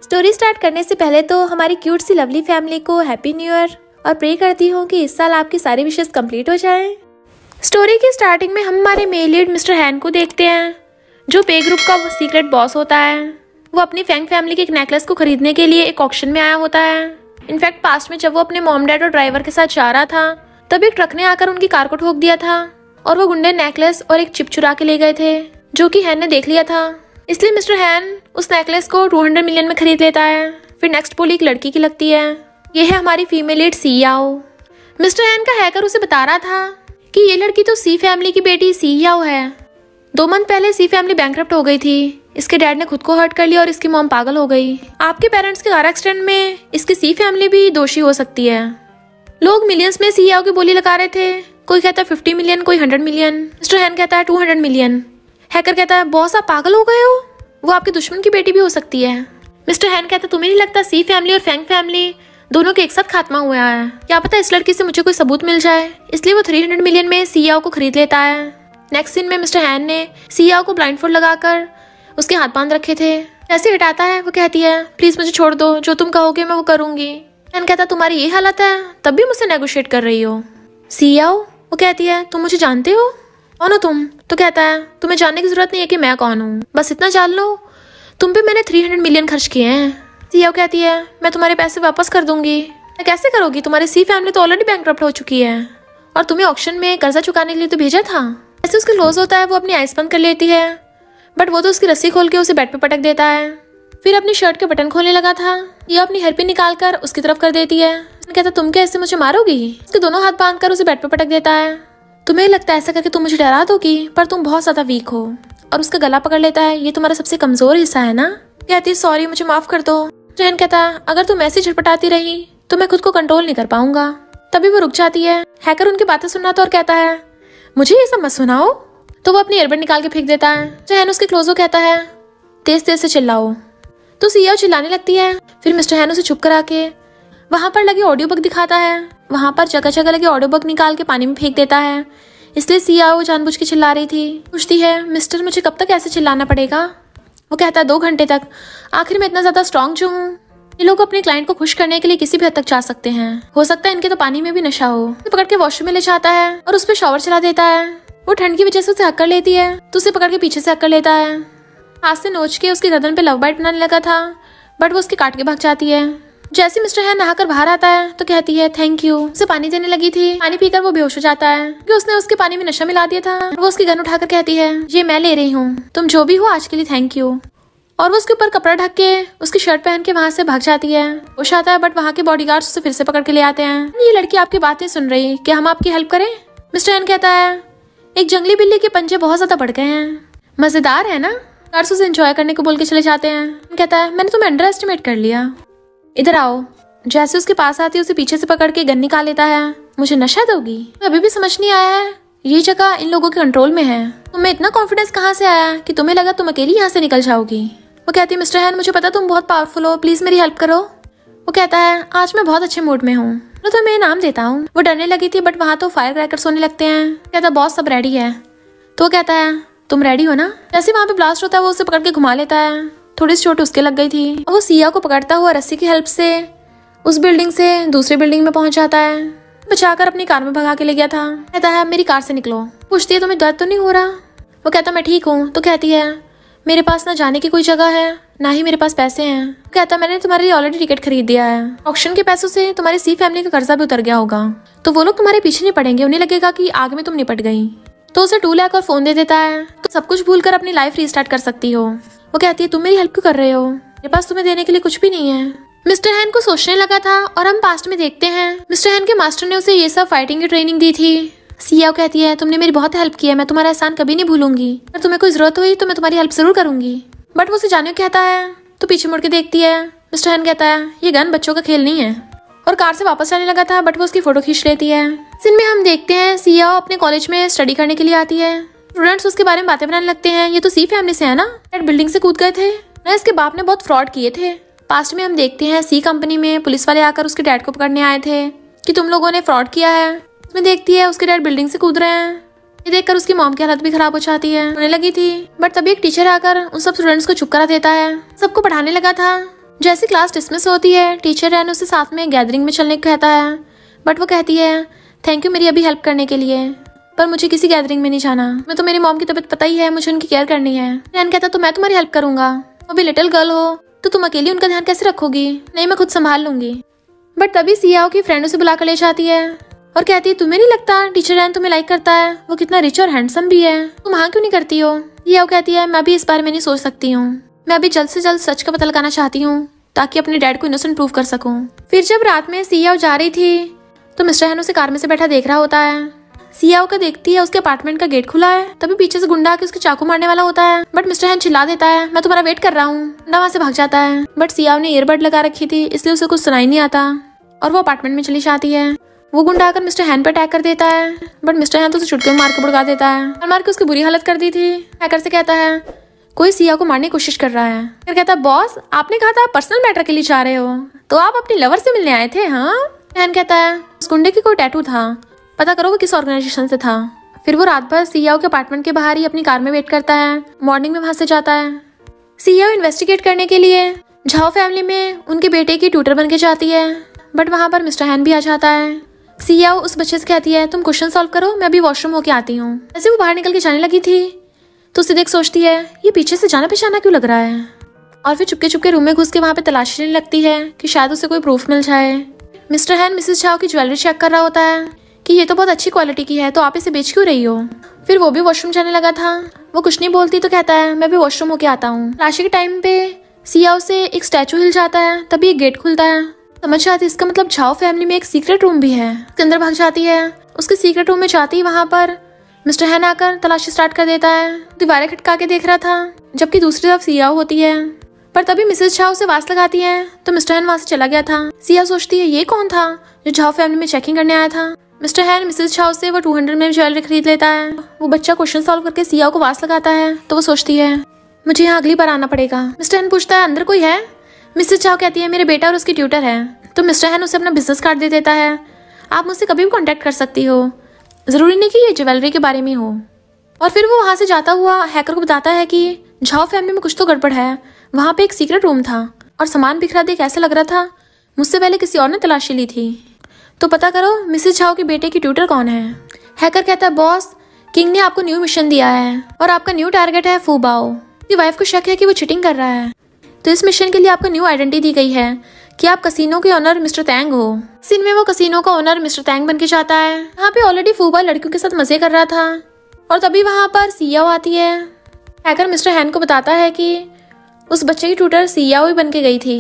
Story start करने से पहले तो हमारी क्यूट सी लवली फैमिली को हैप्पी न्यू ईयर और प्रे करती हूँ कि इस साल आपकी सारी विशेस कंप्लीट हो जाएं। स्टोरी की स्टार्टिंग में हम हमारे मेल लीड मिस्टर हैन को देखते हैं, जो पे ग्रुप का वो सीक्रेट बॉस होता है। वो अपनी फैंग फैमिली के एक नेकलेस को खरीदने के लिए एक ऑक्शन में आया होता है। इनफैक्ट पास्ट में जब वो अपने मॉम डैड और ड्राइवर के साथ जा रहा था, तब एक ट्रक ने आकर उनकी कार को ठोक दिया था और वो गुंडे नेकलेस और एक चिप चुरा के ले गए थे, जो कि हैन ने देख लिया था। इसलिए मिस्टर हैन उस नेकलेस को 200 मिलियन में खरीद लेता है। फिर नेक्स्ट बोली एक लड़की की लगती है। ये है हमारी फीमेल लीड सी याओ। मिस्टर हैन का हैकर उसे बता रहा था कि ये लड़की तो सी फैमिली की बेटी सी याओ है। 2 मंथ पहले सी फैमिली बैंकरप्ट हो गई थी। इसके डैड ने खुद को हर्ट कर लिया और इसकी मॉम पागल हो गई। आपके पेरेंट्स के कार एक्सीडेंट में इसकी सी फैमिली भी दोषी हो सकती है। लोग मिलियंस में सी याओ की बोली लगा रहे थे। कोई कहता है 50 मिलियन, कोई 100 मिलियन। मिस्टर हैन कहता है 200 मिलियन। हैकर कहता है बॉस आप पागल हो गए हो, वो आपके दुश्मन की बेटी भी हो सकती है। मिस्टर हैन कहता है तुम्हें नहीं लगता सी फैमिली और फैंग फैमिली दोनों के एक साथ खात्मा हुआ है? क्या पता इस लड़की से मुझे कोई सबूत मिल जाए। इसलिए वो 300 मिलियन में सी याओ को खरीद लेता है। नेक्स्ट सीन में मिस्टर हैन ने सी याओ को ब्लाइंडफोल्ड लगाकर उसके हाथ बांध रखे थे। जैसे हटाता है वो कहती है प्लीज मुझे छोड़ दो, जो तुम कहोगे मैं वो करूंगी। हैन कहता तुम्हारी ये हालत है तब भी मुझसे नेगोशिएट कर रही हो। सी याओ वो कहती है तुम मुझे जानते हो? कौन हो तुम? तो कहता है तुम्हें जानने की जरूरत नहीं है कि मैं कौन हूँ, बस इतना जान लो तुम पे मैंने 300 मिलियन खर्च किए हैं। सी याओ कहती है मैं तुम्हारे पैसे वापस कर दूंगी। मैं कैसे करोगी, तुम्हारी सी फैमिली तो ऑलरेडी बैंकरप्ट हो चुकी है और तुम्हें ऑक्शन में कर्जा चुकाने के लिए तो भेजा था। जैसे उसके क्लोज होता है वो अपनी आइस बंद कर लेती है, बट वो तो उसकी रस्सी खोल के उसे बेड पे पटक देता है। फिर अपनी शर्ट के बटन खोलने लगा था, ये अपनी हेयरपिन निकाल कर उसकी तरफ कर देती है। कहता तुम क्या ऐसे मुझे मारोगी? उसके दोनों हाथ बांध कर उसे बेड पे पटक देता है। तुम्हें लगता है ऐसा करके तुम मुझे डरा दोगी, पर तुम बहुत ज्यादा वीक हो। और उसका गला पकड़ लेता है, ये तुम्हारा सबसे कमजोर हिस्सा है ना। कहती है सॉरी मुझे माफ कर दो। जैन कहता है अगर तुम ऐसे झटपटाती रही तो मैं खुद को कंट्रोल नहीं कर पाऊंगा। तभी वो रुक जाती है। हैकर उनकी बातें सुन रहा था और कहता है मुझे ये सब मत सुनाओ। तो वो अपनी ईयरबड निकाल के फेंक देता है। जैन उसके क्लोजो कहता है तेज तेज से चिल्लाओ। तो सिया चिल्लाने लगती है। फिर मिस्टर हैन उसे चुप करा के वहां पर लगे ऑडियो बुक दिखाता है। वहां पर जगह जगह लगे ऑडियो बुक निकाल के पानी में फेंक देता है। इसलिए सिया वो जानबूझ के चिल्ला रही थी। पूछती है मिस्टर मुझे कब तक ऐसे चिल्लाना पड़ेगा? वो कहता है 2 घंटे तक। आखिर में इतना ज्यादा स्ट्रॉन्ग जो हूँ। ये लोग अपने क्लाइंट को खुश करने के लिए किसी भी हद तक जा सकते हैं। हो सकता है इनके तो पानी में भी नशा हो। उसे पकड़ के वॉशरूम में ले जाता है और उस पर शॉवर चला देता है। वो ठंड की वजह से उसे हक कर लेती है तो उसे पकड़ के पीछे से हक कर लेता है। हाथ से नोच के उसकी गर्दन पे लव बाइट बनाने लगा था, बट वो उसके काट के भाग जाती है। जैसे मिस्टर हैन नहाकर बाहर आता है तो कहती है थैंक यू। उसे पानी देने लगी थी। पानी पीकर वो बेहोश हो जाता है क्योंकि उसने उसके पानी में नशा मिला दिया था। वो उसकी गन उठाकर कहती है ये मैं ले रही हूँ, तुम जो भी हो आज के लिए थैंक यू। और वो उसके ऊपर कपड़ा ढक के उसकी शर्ट पहन के वहां से भाग जाती है। होश आता है बट वहां के बॉडीगार्ड्स उसे फिर से पकड़ के ले आते हैं। ये लड़की आपकी बात नहीं सुन रही, क्या हम आपकी हेल्प करें? मिस्टर हैन कहता है एक जंगली बिल्ली के पंजे बहुत ज्यादा बढ़ गए हैं, मजेदार है ना। गार्ड्स उसे एंजॉय करने को बोल के चले जाते हैं। कहता है मैंने तुम्हें अंडर एस्टिमेट कर लिया, इधर आओ। जैसे उसके पास आती है उसे पीछे से पकड़ के गन निकाल लेता है। मुझे नशा दोगी? अभी भी समझ नहीं आया है, ये जगह इन लोगों के कंट्रोल में है। तुम्हें इतना कॉन्फिडेंस कहाँ से आया कि तुम्हें लगा तुम अकेली यहाँ से निकल जाओगी? वो कहती है मिस्टर हैन मुझे पता तुम बहुत पावरफुल हो, प्लीज मेरी हेल्प करो। वो कहता है आज मैं बहुत अच्छे मूड में हूँ तो मैं इनाम देता हूँ। वो डरने लगी थी बट वहाँ तो फायर क्रैकर्स होने लगते हैं। कहता बॉस सब रेडी है। तो वो कहता है तुम रेडी हो ना? जैसे वहाँ पे ब्लास्ट होता है वो उसे पकड़ के घुमा लेता है। थोड़ी सी चोट उसके लग गई थी। और वो सिया को पकड़ता हुआ रस्सी की हेल्प से उस बिल्डिंग से दूसरी बिल्डिंग में पहुंच जाता है। बचाकर अपनी कार में भगा के ले गया था। कहता है मेरी कार से निकलो। पूछती है तुम्हें दर्द तो नहीं हो रहा? वो कहता मैं ठीक हूँ। तो कहती है मेरे पास ना जाने की कोई जगह है ना ही मेरे पास पैसे हैं। कहता मैंने तुम्हारे लिए ऑलरेडी टिकट खरीद दिया है। ऑक्शन के पैसों से तुम्हारी सी फैमिली का कर्जा भी उतर गया होगा, तो वो लोग तुम्हारे पीछे नहीं पड़ेंगे। उन्हें लगेगा कि आग में तुम निपट गई। तो उसे 2 लाख और फोन दे देता है तो सब कुछ भूल कर अपनी लाइफ रीस्टार्ट कर सकती हो। वो कहती है तुम मेरी हेल्प क्यों कर रहे हो? मेरे पास तुम्हें देने के लिए कुछ भी नहीं है। मिस्टर हैन को सोचने लगा था और हम पास्ट में देखते हैं मिस्टर हैन के मास्टर ने उसे ये सब फाइटिंग की ट्रेनिंग दी थी। सिया कहती है तुमने मेरी बहुत हेल्प की है, मैं तुम्हारा एहसान कभी नहीं भूलूंगी। अगर तुम्हें कोई जरूरत हुई तो मैं तुम्हारी हेल्प जरूर करूंगी। बट वो उसे जाने को कहता है तो पीछे मुड़ के देखती है। मिस्टर हैन कहता है ये गन बच्चों का खेल नहीं है, और कार से वापस जाने लगा था बट वो उसकी फोटो खींच लेती है। सीन में हम देखते हैं सिया अपने कॉलेज में स्टडी करने के लिए आती है। स्टूडेंट्स उसके बारे में बातें बनाने लगते हैं, ये तो सी फैमिली से है ना, बिल्डिंग से कूद गए थे ना, इसके बाप ने बहुत फ्रॉड किए थे। पास्ट में हम देखते हैं सी कंपनी में पुलिस वाले आकर उसके डैड को पकड़ने आए थे कि तुम लोगों ने फ्रॉड किया है। उसमें देखती है उसके डैड बिल्डिंग से कूद रहे हैं। ये देखकर उसकी मॉम की हालत भी खराब हो जाती है। होने लगी थी बट तभी एक टीचर आकर उन सब स्टूडेंट्स को चुप करा देता है। सबको पढ़ाने लगा था जैसे क्लास डिसमिस होती है, टीचर हैन उसे साथ में गैदरिंग में चलने को कहता है, बट वो कहती है थैंक यू मेरी अभी हेल्प करने के लिए, पर मुझे किसी गैदरिंग में नहीं जाना। मैं तो मेरी मॉम की तबीयत पता ही है, मुझे उनकी केयर करनी है। हैन कहता तो मैं तुम्हारी हेल्प करूंगा, अभी लिटिल गर्ल हो तो तुम अकेली उनका ध्यान कैसे रखोगी? नहीं, मैं खुद संभाल लूंगी। बट तभी सियाओ की फ्रेंड उसे बुलाकर ले जाती है और कहती है तुम्हें नहीं लगता टीचर हैन तुम्हें लाइक करता है? वो कितना रिच और हैंडसम भी है, तुम हाँ क्यों नहीं करती हो? सियाओ कहती है मैं अभी इस बारे में नहीं सोच सकती हूँ, मैं अभी जल्द से जल्द सच का पता लगाना चाहती हूँ ताकि अपने डैड को इनोसेंट प्रूव कर सकूं। फिर जब रात में सियाओ जा रही थी तो मिस्टर हैन उसे कार में से बैठा देख रहा होता है। सियाओ का देखती है उसके अपार्टमेंट का गेट खुला है, तभी पीछे से गुंडा आके उसके चाकू मारने वाला होता है, बट मिस्टर हैन चिल्ला देता है मैं तुम्हारा वेट कर रहा हूँ। गुंडा वहाँ से भाग जाता है, बट सियाओ ने ईयरबड लगा रखी थी इसलिए उसे कुछ सुनाई नहीं आता और वो अपार्टमेंट में चली जाती है। वो गुंडा आकर मिस्टर हैन पर अटैक कर देता है, बट मिस्टर हैन तो उसे चुटकी में मार के भड़का देता है। मार के उसकी बुरी हालत कर दी थी। हैकर से कहता है कोई सिया को मारने की कोशिश कर रहा है। फिर कहता है बॉस आपने कहा था पर्सनल मैटर के लिए जा रहे हो, तो आप अपनी लवर से मिलने आए थे? हाँ। हैन कहता है उस गुंडे की कोई टैटू था, पता करो वो किस ऑर्गेनाइजेशन से था। फिर वो रात भर सियाओ के अपार्टमेंट के बाहर ही अपनी कार में वेट करता है, मॉर्निंग में वहां से जाता है। सियाओ इन्वेस्टिगेट करने के लिए झाओ फैमिली में उनके बेटे की ट्यूटर बन के जाती है, बट वहां पर मिस्टर हैन भी आ जाता है। सियाओ उस बच्चे से कहती है तुम क्वेश्चन सॉल्व करो, मैं अभी वॉशरूम होके आती हूँ। ऐसे वो बाहर निकल के जाने लगी थी तो उसे देख सोचती है ये पीछे से जाना पहचाना क्यों लग रहा है, और फिर चुपके चुपके रूम में घुस के वहां पे तलाशी लेने लगती है कि शायद उसे कोई प्रूफ मिल जाए। मिस्टर हैन मिसेस झाओ की ज्वेलरी चेक कर रहा होता है कि ये तो बहुत अच्छी क्वालिटी की है, तो आप इसे बेच क्यों रही हो? फिर वो भी वॉशरूम जाने लगा था। वो कुछ नहीं बोलती तो कहता है मैं भी वॉशरूम होके आता हूँ। तलाशी के टाइम पे सियाओ से एक स्टैचू हिल जाता है, तभी एक गेट खुलता है। समझ जाती इसका मतलब झाओ फैमिली में एक सीक्रेट रूम भी है। उसके अंदर भाग जाती है। उसके सीक्रेट रूम में जाती है, वहां पर मिस्टर हैन आकर तलाशी स्टार्ट कर देता है। दीवारें खटका के देख रहा था, जबकि दूसरी तरफ सियाओ होती है। पर तभी मिसेस झाओ से आवाज लगाती है तो मिस्टर हैन वहां से चला गया था। सियाओ सोचती है ये कौन था जो झाओ फैमिली में चेकिंग करने आया था। मिस्टर हैन मिसेस झाओ से वो 200 में ज्वेलरी खरीद लेता है। वो बच्चा क्वेश्चन सॉल्व करके सियाओ को आवाज लगाता है तो वो सोचती है मुझे यहाँ अगली बार आना पड़ेगा। मिस्टर हैन पूछता है अंदर कोई है? मिसेस झाओ कहती है मेरे बेटा और उसकी ट्यूटर है। तो मिस्टर हैन उसे अपना बिजनेस कार्ड दे देता है, आप मुझसे कभी भी कॉन्टेक्ट कर सकती हो, जरूरी नहीं कि ये ज्वेलरी के बारे में हो। और फिर वो वहां से जाता हुआ हैकर को बताता है कि झाओ फैमिली में कुछ तो गड़बड़ है, वहां पे एक सीक्रेट रूम था और सामान बिखरा देख ऐसा लग रहा था मुझसे पहले किसी और ने तलाशी ली थी, तो पता करो मिसेस झाओ के बेटे की ट्यूटर कौन है। हैकर कहता है बॉस किंग ने आपको न्यू मिशन दिया है और आपका न्यू टारगेट है फूबाओ। उसकी वाइफ को शक है कि वो चीटिंग कर रहा है, तो इस मिशन के लिए आपको न्यू आइडेंटिटी दी गई है कि आप कसीनो के ओनर मिस्टर तैंग हो। सीन में वो कसीनो का ओनर मिस्टर तैंग बन के जाता है। यहाँ पे ऑलरेडी फूबा लड़कियों के साथ मजे कर रहा था और तभी वहां पर सियाओ आती है। हैकर मिस्टर हैन को बताता है कि उस बच्चे की ट्यूटर सियाओ ही बन के गई थी।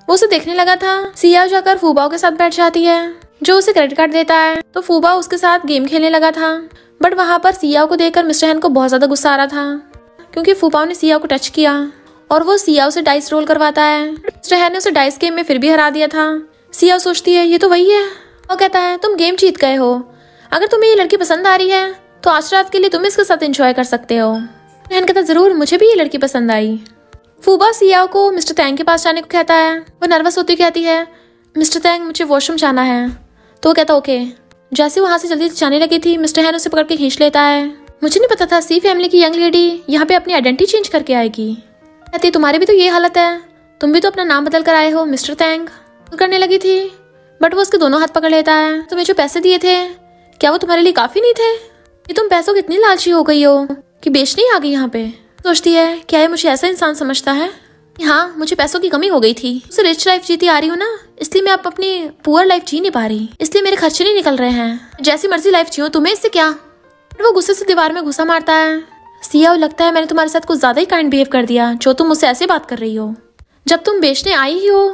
वो उसे देखने लगा था। सियाओ जाकर फूबाओ के साथ बैठ जाती है जो उसे क्रेडिट कार्ड देता है, तो फूबा उसके साथ गेम खेलने लगा था। बट वहां पर सियाओ को देखकर मिस्टर हैन को बहुत ज्यादा गुस्सा आ रहा था क्योंकि फूबाओ ने सियाओ को टच किया और वो सियाओ से डाइस रोल करवाता है। मिस्टर हैन ने उसे डाइस गेम में फिर भी हरा दिया था। सियाओ सोचती है ये तो वही है। वो कहता है तुम गेम जीत गए हो, अगर तुम्हें ये लड़की पसंद आ रही है तो आज रात के लिए तुम इसके साथ एंजॉय कर सकते हो। हैन कहता जरूर, मुझे भी ये लड़की पसंद आई। फूबा सियाओ को मिस्टर तैंग के पास जाने को कहता है। वो नर्वस होती कहती है मिस्टर तैंग मुझे वॉशरूम जाना है, तो वो कहता ओके। जैसे वहां से जल्दी जाने लगी थी मिस्टर हैन उसे पकड़ के खींच लेता है। मुझे नहीं पता था सी फैमिली की यंग लेडी यहाँ पे अपनी आइडेंटिटी चेंज करके आएगी। कहती तुम्हारी भी तो ये हालत है, तुम भी तो अपना नाम बदल कर आए हो मिस्टर तैंग। करने लगी थी बट वो उसके दोनों हाथ पकड़ लेता है। तुम्हें जो पैसे दिए थे क्या वो तुम्हारे लिए काफी नहीं थे? ये तुम पैसों की इतनी लालची हो गई हो कि बेचने ही आ गई यहाँ पे। सोचती है क्या ये मुझे ऐसा इंसान समझता है? हाँ, मुझे पैसों की कमी हो गई थी, उसे रिच लाइफ जीती आ रही हूँ ना, इसलिए मैं अब अपनी पुअर लाइफ जी नहीं पा रही, इसलिए मेरे खर्चे नहीं निकल रहे हैं। जैसी मर्जी लाइफ जियो, तुम्हें इससे क्या? वो गुस्से से दीवार में घुसा मारता है। सियाओ लगता है मैंने तुम्हारे साथ कुछ ज्यादा ही काइंड बिहेव कर दिया जो तुम मुझसे ऐसे बात कर रही हो। जब तुम बेचने आई ही हो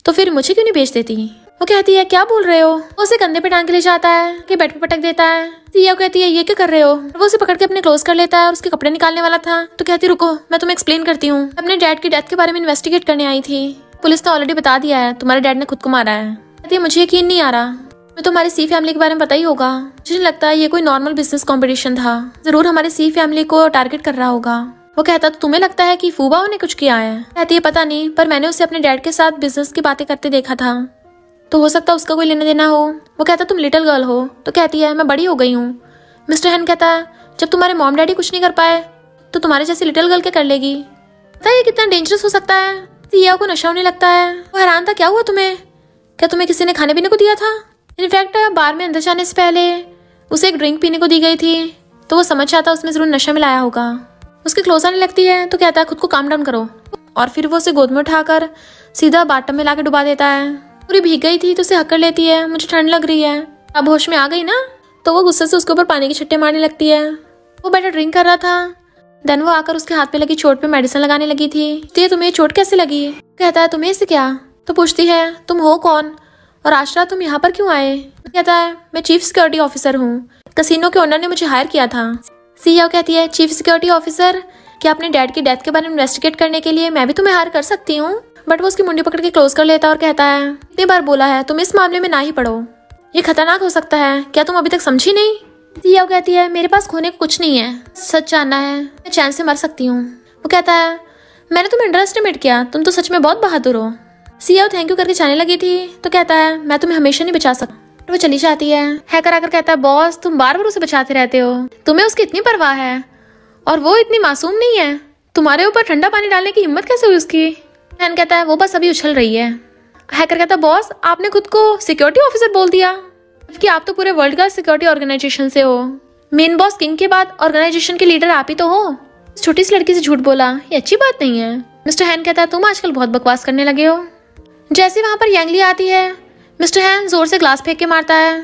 तो फिर मुझे क्यों नहीं बेच देती? वो कहती है क्या बोल रहे हो? वो उसे कंधे पे टांग के ले जाता है कि बेड पे पटक देता है। सियाओ कहती है ये क्या कर रहे हो? वो उसे पकड़ के अपने क्लोज कर लेता है और उसके कपड़े निकालने वाला था तो कहती रुको मैं तुम्हें एक्सप्लेन करती हूँ। अपने डैड की डेथ के बारे में इन्वेस्टिगेट करने आई थी, पुलिस ने ऑलरेडी बता दिया है तुम्हारे डैड ने खुद को मारा है। कहती है मुझे यकीन नहीं आ रहा, मैं तुम्हारी सी फैमिली के बारे में पता ही होगा। मुझे नहीं लगता ये कोई नॉर्मल बिजनेस कंपटीशन था, जरूर हमारे सी फैमिली को टारगेट कर रहा होगा। वो कहता तो तुम्हें लगता है कि फूबाओ ने कुछ किया है? कहती है पता नहीं, पर मैंने उसे अपने डैड के साथ बिजनेस की बातें करते देखा था, तो हो सकता है उसका कोई लेना देना हो। वो कहता तुम लिटिल गर्ल हो, तो कहती है मैं बड़ी हो गई हूँ। मिस्टर हैन कहता है जब तुम्हारे मॉम डैडी कुछ नहीं कर पाए तो तुम्हारे जैसी लिटिल गर्ल क्या कर लेगी? पता है ये कितना डेंजरस हो सकता है? सिया को नशा होने लगता है। वो हैरान था, क्या हुआ तुम्हें? क्या तुम्हें किसी ने खाने पीने को दिया था? इनफैक्ट बार में अंदर जाने से पहले उसे एक ड्रिंक पीने को दी गई थी, तो वो समझ जाता उसमें जरूर नशा मिलाया होगा। उसके क्लोज आने लगती है तो कहता है खुद को काम डाउन करो, और फिर वो उसे गोद में उठाकर सीधा बाथटब में लाके डुबा देता है। पूरी भीग गई थी तो उसे हक कर लेती है, मुझे ठंड लग रही है। अब होश में आ गई ना, तो वो गुस्से से उसके ऊपर पानी की छट्टे मारने लगती है। वो बेटा ड्रिंक कर रहा था, देन वो आकर उसके हाथ पे लगी चोट पे मेडिसिन लगाने लगी थी। तो तुम्हें चोट कैसे लगी? कहता है तुम्हें इससे क्या? तो पूछती है तुम हो कौन और आज रात तुम यहाँ पर क्यों आए? कहता है मैं चीफ सिक्योरिटी ऑफिसर हूँ, कसिनो के ओनर ने मुझे हायर किया था। सीईओ कहती है चीफ सिक्योरिटी ऑफिसर, क्या अपने डैड की डेथ के बारे में इन्वेस्टिगेट करने के लिए मैं भी तुम्हें हायर कर सकती हूँ? बट वो उसकी मुंडी पकड़ के क्लोज कर लेता और कहता है इतनी बार बोला है तुम इस मामले में ना ही पढ़ो, ये खतरनाक हो सकता है, क्या तुम अभी तक समझी नहीं? सीईओ कहती है मेरे पास खोने को कुछ नहीं है, सच जानना है मैं चैन से मर सकती हूँ। वो कहता है मैंने तुम्हें अंडर एस्टिमेट किया, तुम तो सच में बहुत बहादुर हो। सीईओ थैंक यू करके जाने लगी थी तो कहता है मैं तुम्हें हमेशा नहीं बचा सकता। वो चली जाती है। हैकर आकर कहता है बॉस तुम बार बार उसे बचाते रहते हो, तुम्हें उसकी इतनी परवाह है और वो इतनी मासूम नहीं है, तुम्हारे ऊपर ठंडा पानी डालने की हिम्मत कैसे हुई उसकी? हैन कहता है वो बस अभी उछल रही है। हैकर कहता है बॉस आपने खुद को सिक्योरिटी ऑफिसर बोल दिया, जबकि आप तो पूरे वर्ल्ड का सिक्योरिटी ऑर्गेनाइजेशन से हो। मेन बॉस किंग के बाद ऑर्गेनाइजेशन के लीडर आप ही तो हो। छोटी सी लड़की से झूठ बोला, ये अच्छी बात नहीं है। मिस्टर हैन कहता है तुम आजकल बहुत बकवास करने लगे हो। जैसे वहां पर यांगली आती है, मिस्टर हैन जोर से ग्लास फेंक के मारता है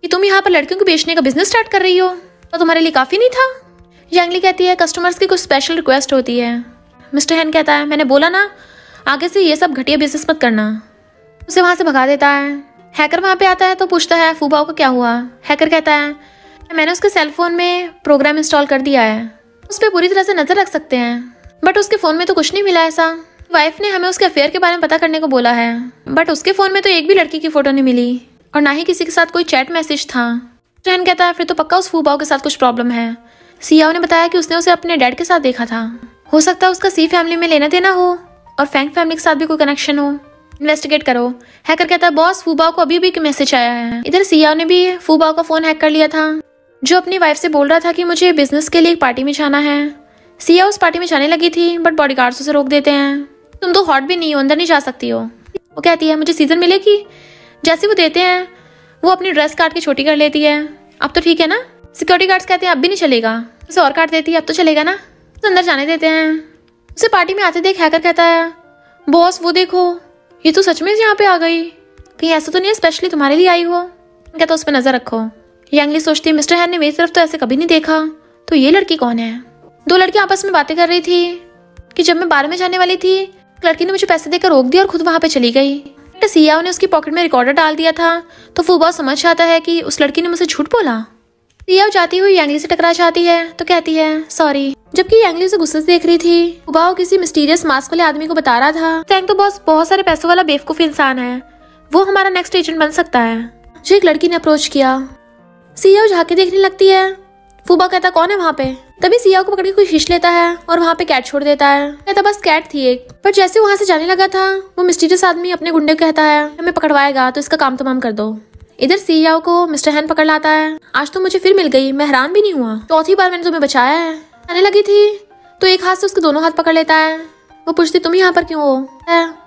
कि तुम यहाँ पर लड़कियों को बेचने का बिजनेस स्टार्ट कर रही हो, तो तुम्हारे लिए काफी नहीं था? यांगली कहती है कस्टमर्स की कुछ स्पेशल रिक्वेस्ट होती है। मिस्टर हैन कहता है मैंने बोला ना आगे से ये सब घटिया बिजनेस मत करना। उसे वहां से भगा देता है। हैकर वहां पे आता है तो पूछता है फूबाओ को क्या हुआ? हैकर कहता है मैंने उसके सेल फोन में प्रोग्राम इंस्टॉल कर दिया है, उस पर पूरी तरह से नजर रख सकते हैं, बट उसके फोन में तो कुछ नहीं मिला ऐसा। वाइफ ने हमें उसके अफेयर के बारे में पता करने को बोला है, बट उसके फोन में तो एक भी लड़की की फोटो नहीं मिली और ना ही किसी के साथ कोई चैट मैसेज था। ट्रेन कहता है फिर तो पक्का उस फूबाओ के साथ कुछ प्रॉब्लम है। सीईओ ने बताया कि उसने उसे अपने डैड के साथ देखा था, हो सकता है उसका सी फैमिली में लेना देना हो और फैंग फैमिली के साथ भी कोई कनेक्शन हो, इन्वेस्टिगेट करो। हैकर कहता है बॉस फूबाओ को अभी भी मैसेज आया है। इधर सीईओ ने भी फूबाओ का फोन हैक कर लिया था, जो अपनी वाइफ से बोल रहा था कि मुझे बिजनेस के लिए एक पार्टी में जाना है। सीईओ उस पार्टी में जाने लगी थी बट बॉडीगार्ड्स उसे रोक देते हैं, तुम तो हॉट भी नहीं हो, अंदर नहीं जा सकती हो। वो कहती है मुझे सीजन मिलेगी। जैसे वो देते हैं वो अपनी ड्रेस काट के छोटी कर लेती है। अब तो ठीक है ना? सिक्योरिटी गार्ड्स कहते हैं अब भी नहीं चलेगा। उसे और काट देती है, अब तो चलेगा ना? उसे अंदर जाने देते हैं। उसे पार्टी में आते देख हैकर कहता है बॉस वो देखो ये तो सच में यहाँ पे आ गई, कहीं ऐसा तो नहीं है स्पेशली तुम्हारे लिए आई हो? कहता उस पर नजर रखो। यांगली सोचती है मिस्टर हैन ने मेरी तरफ तो ऐसे कभी नहीं देखा, तो ये लड़की कौन है? दो लड़कियां आपस में बातें कर रही थी कि जब मैं बार में जाने वाली थी लड़की ने मुझे पैसे देकर रोक दिया और खुद वहां पे चली गई। सीईओ ने उसकी पॉकेट में रिकॉर्डर डाल दिया था, तो फूबाओ समझ जाता है कि उस लड़की ने मुझसे झूठ बोला। सीईओ जाती हुई यांगली से टकरा जाती है तो कहती है सॉरी, जबकि यांगली उसे गुस्से से देख रही थी। फूबाओ किसी मिस्टीरियस मास्क वाले आदमी को बता रहा था टैंक तो बॉस बहुत सारे पैसों वाला बेवकूफ इंसान है, वो हमारा नेक्स्ट एजेंट बन सकता है, जो एक लड़की ने अप्रोच किया। सीईओ झांके देखने लगती है। फूबाओ कहता कौन है वहाँ पे? तभी सीईओ को पकड़ के कोई खींच लेता है और वहाँ पे कैट छोड़ देता है। कहता बस कैट थी एक, पर जैसे वहाँ से जाने लगा था वो मिस्टीरियस आदमी अपने गुंडे को कहता है हमें पकड़वाएगा तो इसका काम तमाम कर दो। इधर सीईओ को मिस्टर हैन पकड़ लाता है। आज तो मुझे फिर मिल गई, मैं हैरान भी नहीं हुआ, चौथी बार मैंने तुम्हें बचाया है। आने लगी थी तो एक हाथ से उसके दोनों हाथ पकड़ लेता है। वो पूछती तुम यहाँ पर क्यों हो?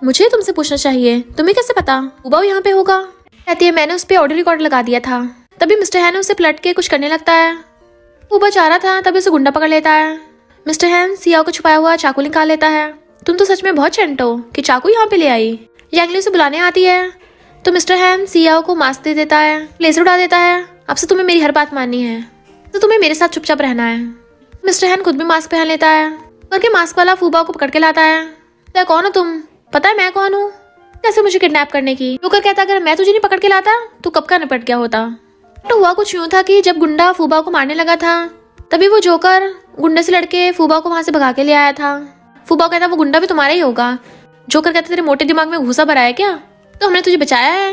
मुझे तुमसे पूछना चाहिए, तुम्हें कैसे पता फूबाओ यहाँ पे होगा? कहती है मैंने उस पर ऑडियो रिकॉर्ड लगा दिया था। तभी मिस्टर हैन उसे पलट के कुछ करने लगता है। फूबा चाह रहा था तभी उसे गुंडा पकड़ लेता है। मिस्टर हैन सीईओ को छुपाया हुआ चाकू निकाल लेता है। तुम तो सच में बहुत चंट हो कि चाकू यहाँ पे ले आई। यांगली उसे बुलाने आती है तो मिस्टर हैन सीईओ को मास्क दे देता है, लेजर उड़ा देता है। अब से तुम्हें मेरी हर बात माननी है, तो तुम्हें मेरे साथ चुपचाप रहना है। मिस्टर हैन खुद भी मास्क पहन लेता है करके मास्क वाला फूबा को पकड़ के लाता है। तो कौन हो तुम? पता है मैं कौन हूँ? कैसे मुझे किडनैप करने की? जोकर कहता अगर मैं तुझे नहीं पकड़ के लाता तो कब का निपट गया होता। तो हुआ कुछ यूं था कि जब गुंडा फूबा को मारने लगा था तभी वो जोकर गुंडे से लड़के फूबा को वहां से भगा के ले आया था। फूबा कहता वो गुंडा भी तुम्हारा ही होगा। जोकर कहता तेरे मोटे दिमाग में घूसा भरा है क्या? तो हमने तुझे बचाया है।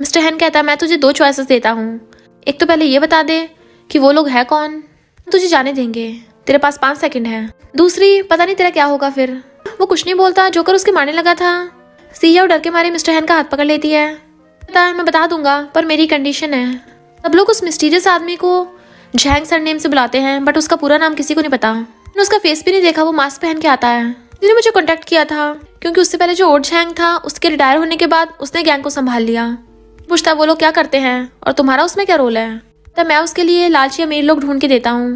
मिस्टर हैन कहता मैं तुझे दो चॉइसेस देता हूँ, एक तो पहले ये बता दे कि वो लोग है कौन, तुझे जाने देंगे, तेरे पास 5 सेकंड है। दूसरी पता नहीं तेरा क्या होगा फिर। वो कुछ नहीं बोलता। जोकर उसके मारने लगा था। सीईओ डर के मारे मिस्टर हैन का हाथ पकड़ लेती है। मैं बता दूंगा पर मेरी कंडीशन है। सब लोग उस मिस्टीरियस आदमी को झैंग सरनेम से बुलाते हैं बट उसका पूरा नाम किसी को नहीं पता। मैंने उसका फेस भी नहीं देखा, वो मास्क पहन के आता है। जिसने मुझे कांटेक्ट किया था क्योंकि उससे पहले जो ओड झैंग था उसके रिटायर होने के बाद उसने गैंग को संभाल लिया। पूछता वो लोग क्या करते हैं और तुम्हारा उसमें क्या रोल है? तब मैं उसके लिए लालची अमीर लोग ढूंढ के देता हूँ,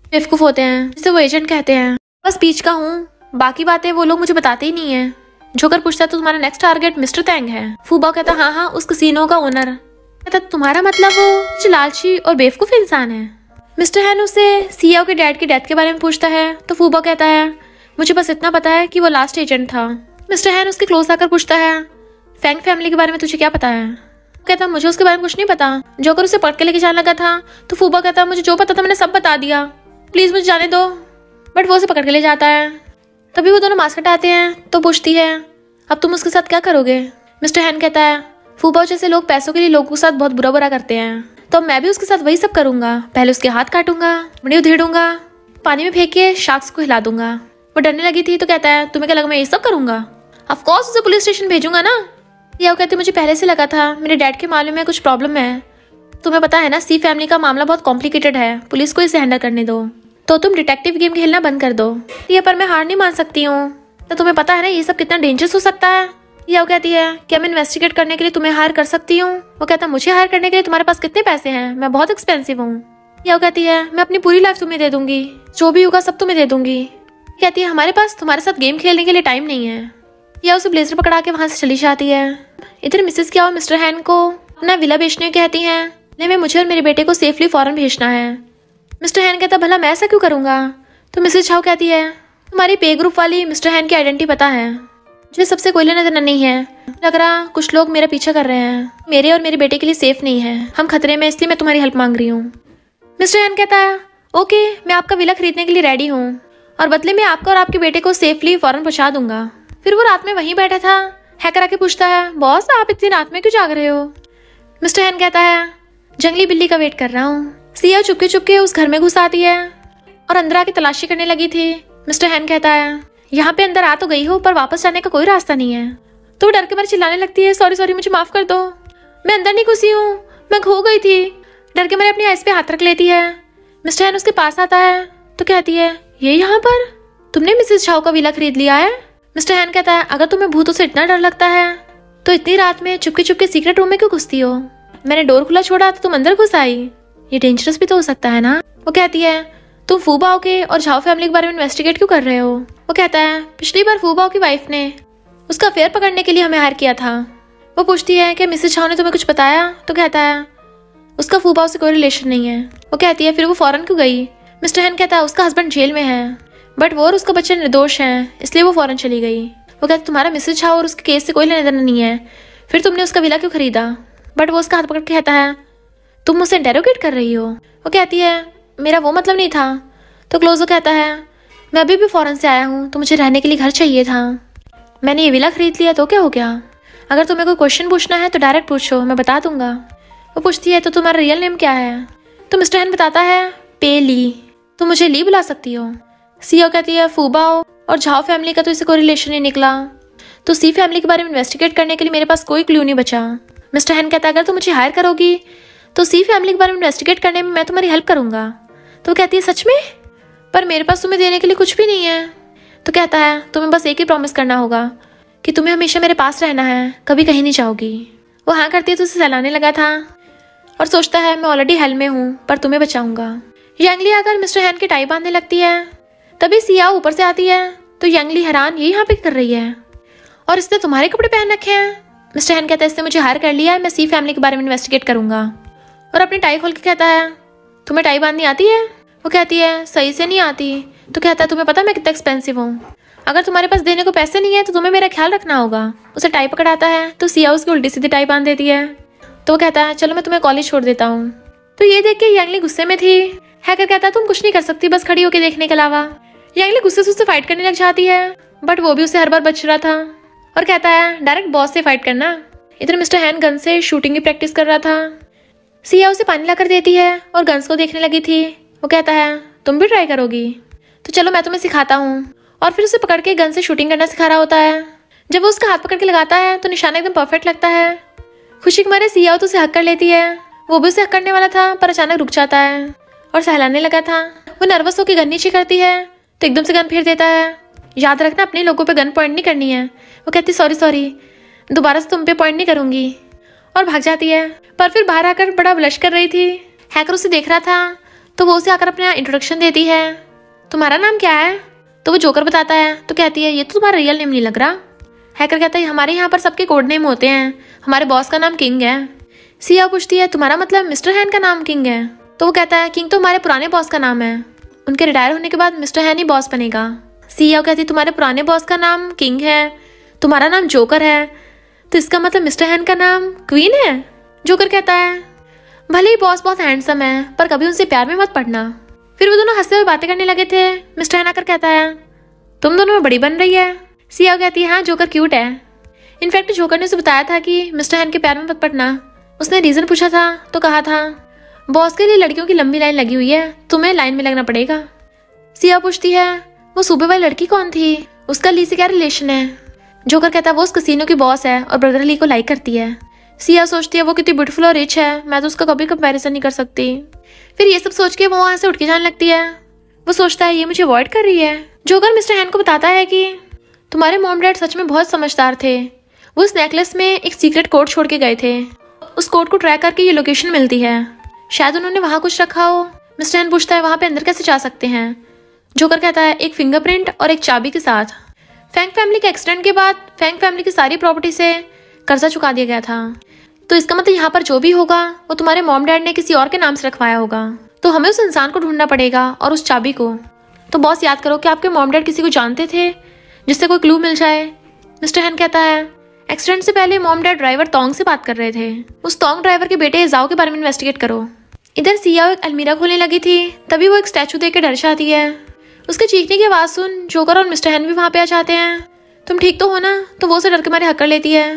बेवकूफ होते हैं, जिसे वो एजेंट कहते हैं। बस बीच का हूँ, बाकी बातें वो लोग मुझे बताते ही नहीं है। जोकर पूछता तो तुम्हारा नेक्स्ट टारगेट मिस्टर तैंग है। फूबाओ कहता हाँ, उस कसीनो का ओनर। कहता तुम्हारा मतलब वो लालची और बेवकूफ इंसान है। मिस्टर हैन उसे सियाओ के डैड की डेथ के बारे में पूछता है तो फूबाओ कहता है मुझे बस इतना पता है कि वो लास्ट एजेंट था। मिस्टर हैन उसके क्लोज आकर पूछता है फैंग फैमिली के बारे में तुझे क्या पता है? कहता मुझे उसके बारे में कुछ नहीं पता। जोकर उसे पकड़ के लेके जाने लगा था तो फूबाओ कहता मुझे जो पता था मैंने सब बता दिया, प्लीज मुझे जाने दो। बट वो उसे पकड़ के ले जाता है। तभी वो दोनों मास्क हटाते हैं तो पूछती है अब तुम उसके साथ क्या करोगे? मिस्टर हैन कहता है फूबाओ जैसे लोग पैसों के लिए लोगों के साथ बहुत बुरा बुरा करते हैं, तो मैं भी उसके साथ वही सब करूंगा। पहले उसके हाथ काटूंगा, मुड़ी उधेड़ूंगा, पानी में फेंक के शार्क्स को हिला दूंगा। वो डरने लगी थी तो कहता है तुम्हें क्या लगा मैं ये सब करूंगा? ऑफ कोर्स उसे पुलिस स्टेशन भेजूंगा ना। या वो कहते मुझे पहले से लगा था, मेरे डैड के मामले में कुछ प्रॉब्लम है। तुम्हें पता है ना सी फैमिली का मामला बहुत कॉम्प्लिकेटेड है, पुलिस को इसे हैंडल करने दो। तो तुम डिटेक्टिव गेम खेलना बंद कर दो। ये पर मैं हार नहीं मान सकती हूँ। तो तुम्हें पता है ना ये सब कितना डेंजरस हो सकता है। या वो कहती है क्या मैं इन्वेस्टिगेट करने के लिए तुम्हें हायर कर सकती हूँ? वो कहता मुझे हायर करने के लिए तुम्हारे पास कितने पैसे हैं? मैं बहुत एक्सपेंसिव हूँ। या वो कहती है मैं अपनी पूरी लाइफ तुम्हें दे दूंगी, जो भी होगा सब तुम्हें दे दूंगी। कहती है हमारे पास तुम्हारे साथ गेम खेलने के लिए टाइम नहीं है। या उसे ब्लेजर पकड़ा के वहां से चली जाती है। इधर मिसेस क्या मिस्टर हैन को अपना विला बेचने कहती हैं, नहीं मुझे और मेरे बेटे को सेफली फॉरेन भेजना है। मिस्टर हैन कहता भला मैं ऐसा क्यों करूंगा? तो मिसेस झाओ कहती है तुम्हारी पे ग्रुप वाली मिस्टर हैन की आइडेंटिटी पता है, मुझे सबसे कोई लेना देना नहीं है। लग रहा कुछ लोग मेरा पीछा कर रहे हैं, मेरे और मेरे बेटे के लिए सेफ नहीं है, हम खतरे में, इसलिए मैं तुम्हारी हेल्प मांग रही हूँ। मिस्टर हैन कहता है ओके मैं आपका विला खरीदने के लिए रेडी हूँ और बदले में आपको और आपके बेटे को सेफली फॉरेन पहुंचा दूंगा। फिर वो रात में वहीं बैठा था। हैकर आके पूछता है बॉस आप इतनी रात में क्यों जाग रहे हो? मिस्टर हैन कहता है जंगली बिल्ली का वेट कर रहा हूँ। सिया चुपके चुपके उस घर में घुस आती है और अंदर आके तलाशी करने लगी थी। मिस्टर हैन कहता है यहाँ पे अंदर आ तो गई हो पर वापस जाने का कोई रास्ता नहीं है। तो वो डर के मारे चिल्लाने लगती है सॉरी सॉरी मुझे माफ कर दो, मैं अंदर नहीं घुसी हूँ, मैं खो गई थी। डर के मारे अपनी आइस पे हाथ रख लेती है। मिस्टर हैन उसके पास आता है तो कहती है ये यहाँ पर तुमने मिसेस झाओ का विला खरीद लिया है? मिस्टर हैन कहता है अगर तुम्हें भूतों से इतना डर लगता है तो इतनी रात में चुपके चुपके सीक्रेट रूम में क्यों घुसती हो? मैंने डोर खुला छोड़ा तो तुम अंदर घुस आई, ये डेंजरस भी तो हो सकता है ना। वो कहती है तुम फूबाओ के और झाओ फैमिली के बारे में इन्वेस्टिगेट क्यों कर रहे हो? वो कहता है पिछली बार फूबाओ की वाइफ ने उसका अफेयर पकड़ने के लिए हमें हायर किया था। वो पूछती है कि मिसेस झाओ ने तुम्हें कुछ बताया? तो कहता है उसका फूबाओ से कोई रिलेशन नहीं है। वो कहती है फिर वो फॉरेन क्यों गई? मिस्टर हैन कहता है उसका हस्बैंड जेल में है बट वो और उसका बच्चा निर्दोष है, इसलिए वो फॉरेन चली गई। वो कहता तुम्हारा मिसेस झाओ और उसके केस से कोई लेना देना नहीं है, फिर तुमने उसका विला क्यों खरीदा? बट वो उसका हाथ पकड़ के कहता है तुम मुझसे इंटेरोगेट कर रही हो। वो कहती है मेरा वो मतलब नहीं था। तो क्लोजो कहता है मैं अभी भी फॉरेन से आया हूँ तो मुझे रहने के लिए घर चाहिए था, मैंने ये विला खरीद लिया तो क्या हो गया? अगर तुम्हें कोई क्वेश्चन पूछना है तो डायरेक्ट पूछो, मैं बता दूंगा। वो पूछती है तो तुम्हारा रियल नेम क्या है? तो मिस्टर हैन बताता है पे ली, तुम मुझे ली बुला सकती हो। सियो कहती है फूबाओ और झाओ फैमिली का तो इससे कोई रिलेशन नहीं निकला, तो सी फैमिली के बारे में इन्वेस्टिगेट करने के लिए मेरे पास कोई क्लू नहीं बचा। मिस्टर हैन कहता है अगर तुम मुझे हायर करोगी तो सी फैमिली के बारे में इन्वेस्टिगेट करने में मैं तुम्हारी हेल्प करूंगा। तो वो कहती है सच में? पर मेरे पास तुम्हें देने के लिए कुछ भी नहीं है। तो कहता है तुम्हें बस एक ही प्रॉमिस करना होगा कि तुम्हें हमेशा मेरे पास रहना है, कभी कहीं नहीं जाओगी। वो हाँ करती है तो उसे सहलाने लगा था और सोचता है मैं ऑलरेडी हेल में हूँ पर तुम्हें बचाऊंगा। यंगली आकर मिस्टर हैन की टाई बांधने लगती है। तभी सियाओ ऊपर से आती है तो यंगली हैरान ये यहाँ पे कर रही है और इसने तुम्हारे कपड़े पहन रखे हैं। मिस्टर हैन कहता है इसने मुझे हायर कर लिया है, मैं सी फैमिली के बारे में इन्वेस्टिगेट करूंगा। और अपनी टाई खोल के कहता है तुम्हें टाई बांधनी आती है? वो कहती है सही से नहीं आती। तो कहता है तुम्हें पता मैं कितना एक्सपेंसिव हूँ, अगर तुम्हारे पास देने को पैसे नहीं है तो तुम्हें मेरा ख्याल रखना होगा। उसे टाई पकड़ाता है तो सियाओ उसकी उल्टी सीधी टाई बांध देती है। तो वो कहता है चलो मैं तुम्हें कॉलेज छोड़ देता हूँ। तो ये देख के यंगली गुस्से में थी। हैकर कहता है तुम कुछ नहीं कर सकती बस खड़ी होकर देखने के अलावा। यंगली गुस्से से उससे फाइट करने लग जाती है बट वो भी उसे हर बार बच रहा था और कहता है डायरेक्ट बॉस से फाइट करना। इधर मिस्टर हैन गन से शूटिंग की प्रैक्टिस कर रहा था। सिया उसे पानी लाकर देती है और गन्स को देखने लगी थी। वो कहता है तुम भी ट्राई करोगी? तो चलो मैं तुम्हें सिखाता हूँ। और फिर उसे पकड़ के गन से शूटिंग करना सिखा रहा होता है। जब वो उसका हाथ पकड़ के लगाता है तो निशाना एकदम परफेक्ट लगता है। खुशी के मारे सिया तो उसे हक कर लेती है। वो भी उसे हक करने वाला था पर अचानक रुक जाता है और सहलाने लगा था। वो नर्वस होकर गन नीचे करती है तो एकदम से गन फेर देता है। याद रखना अपने लोगों पे गन पॉइंट नहीं करनी है। वो कहती सॉरी, दोबारा से तुम पे पॉइंट नहीं करूँगी, और भाग जाती है। पर फिर बाहर आकर बड़ा ब्लश कर रही थी। हैकर उसे देख रहा था तो वो उसे आकर अपना इंट्रोडक्शन देती है। तुम्हारा नाम क्या है? तो वो जोकर बताता है। तो कहती है ये तो तुम्हारा रियल नेम नहीं लग रहा। हैकर कहता है हमारे यहाँ पर सबके कोड नेम होते हैं, हमारे बॉस का नाम किंग है। सिया पूछती है तुम्हारा मतलब मिस्टर हैन का नाम किंग है? तो वो कहता है किंग तो हमारे पुराने बॉस का नाम है, उनके रिटायर होने के बाद मिस्टर हैन ही बॉस बनेगा। सिया कहती है तुम्हारे पुराने बॉस का नाम किंग है, तुम्हारा नाम जोकर है, तो इसका मतलब मिस्टर हैन का नाम क्वीन है। जोकर कहता है भले ही बॉस बहुत हैंडसम है पर कभी उनसे प्यार में मत पड़ना। फिर वो दोनों हंसते हुए बातें करने लगे थे। मिस्टर हैन आकर कहता है तुम दोनों में बड़ी बन रही है। सिया कहती है हाँ जोकर क्यूट है। इनफैक्ट जोकर ने उसे बताया था कि मिस्टर हैन के प्यार में मत पड़ना। उसने रीजन पूछा था तो कहा था बॉस के लिए लड़कियों की लंबी लाइन लगी हुई है, तुम्हें लाइन में लगना पड़ेगा। सिया पूछती है वो सुबह वाली लड़की कौन थी, उसका ली से क्या रिलेशन है? जोकर कहता है वो उस कसीनो की बॉस है और ब्रदर ली को लाइक करती है। सिया सोचती है वो कितनी ब्यूटीफुल और रिच है, मैं तो उसका कभी कंपैरिजन नहीं कर सकती। फिर ये सब सोच के वो वहां से उठ के जाने लगती है। वो सोचता है ये मुझे अवॉइड कर रही है। जोकर मिस्टर हैन को बताता है कि तुम्हारे मॉम डैड सच में बहुत समझदार थे, वो इस नेकलेस में एक सीक्रेट कोड छोड़ के गए थे, उस कोड को ट्रैक करके ये लोकेशन मिलती है, शायद उन्होंने वहाँ कुछ रखा हो। मिस्टर हैन पूछता है वहाँ पे अंदर कैसे जा सकते हैं? जोकर कहता है एक फिंगरप्रिंट और एक चाबी के साथ। फैंग फैमिली के एक्सीडेंट के बाद फैंग फैमिली की सारी प्रॉपर्टी से कर्जा चुका दिया गया था, तो इसका मतलब यहाँ पर जो भी होगा वो तुम्हारे मॉम डैड ने किसी और के नाम से रखवाया होगा, तो हमें उस इंसान को ढूंढना पड़ेगा और उस चाबी को। तो बॉस याद करो कि आपके मॉम डैड किसी को जानते थे जिससे कोई क्लू मिल जाए। मिस्टर हैन कहता है एक्सीडेंट से पहले मॉम डैड ड्राइवर तोंग से बात कर रहे थे, उस तोंग ड्राइवर के बेटे जाओ के बारे में इन्वेस्टिगेट करो। इधर सिया एक अलमीरा खोलने लगी थी, तभी वो एक स्टैचू देख के डर जाती है। उसके चीखने की आवाज़ सुन जोकर और मिस्टर हैन भी वहाँ पे आ जाते हैं। तुम ठीक तो हो ना? तो वो उसे डर के मारे हक कर लेती है।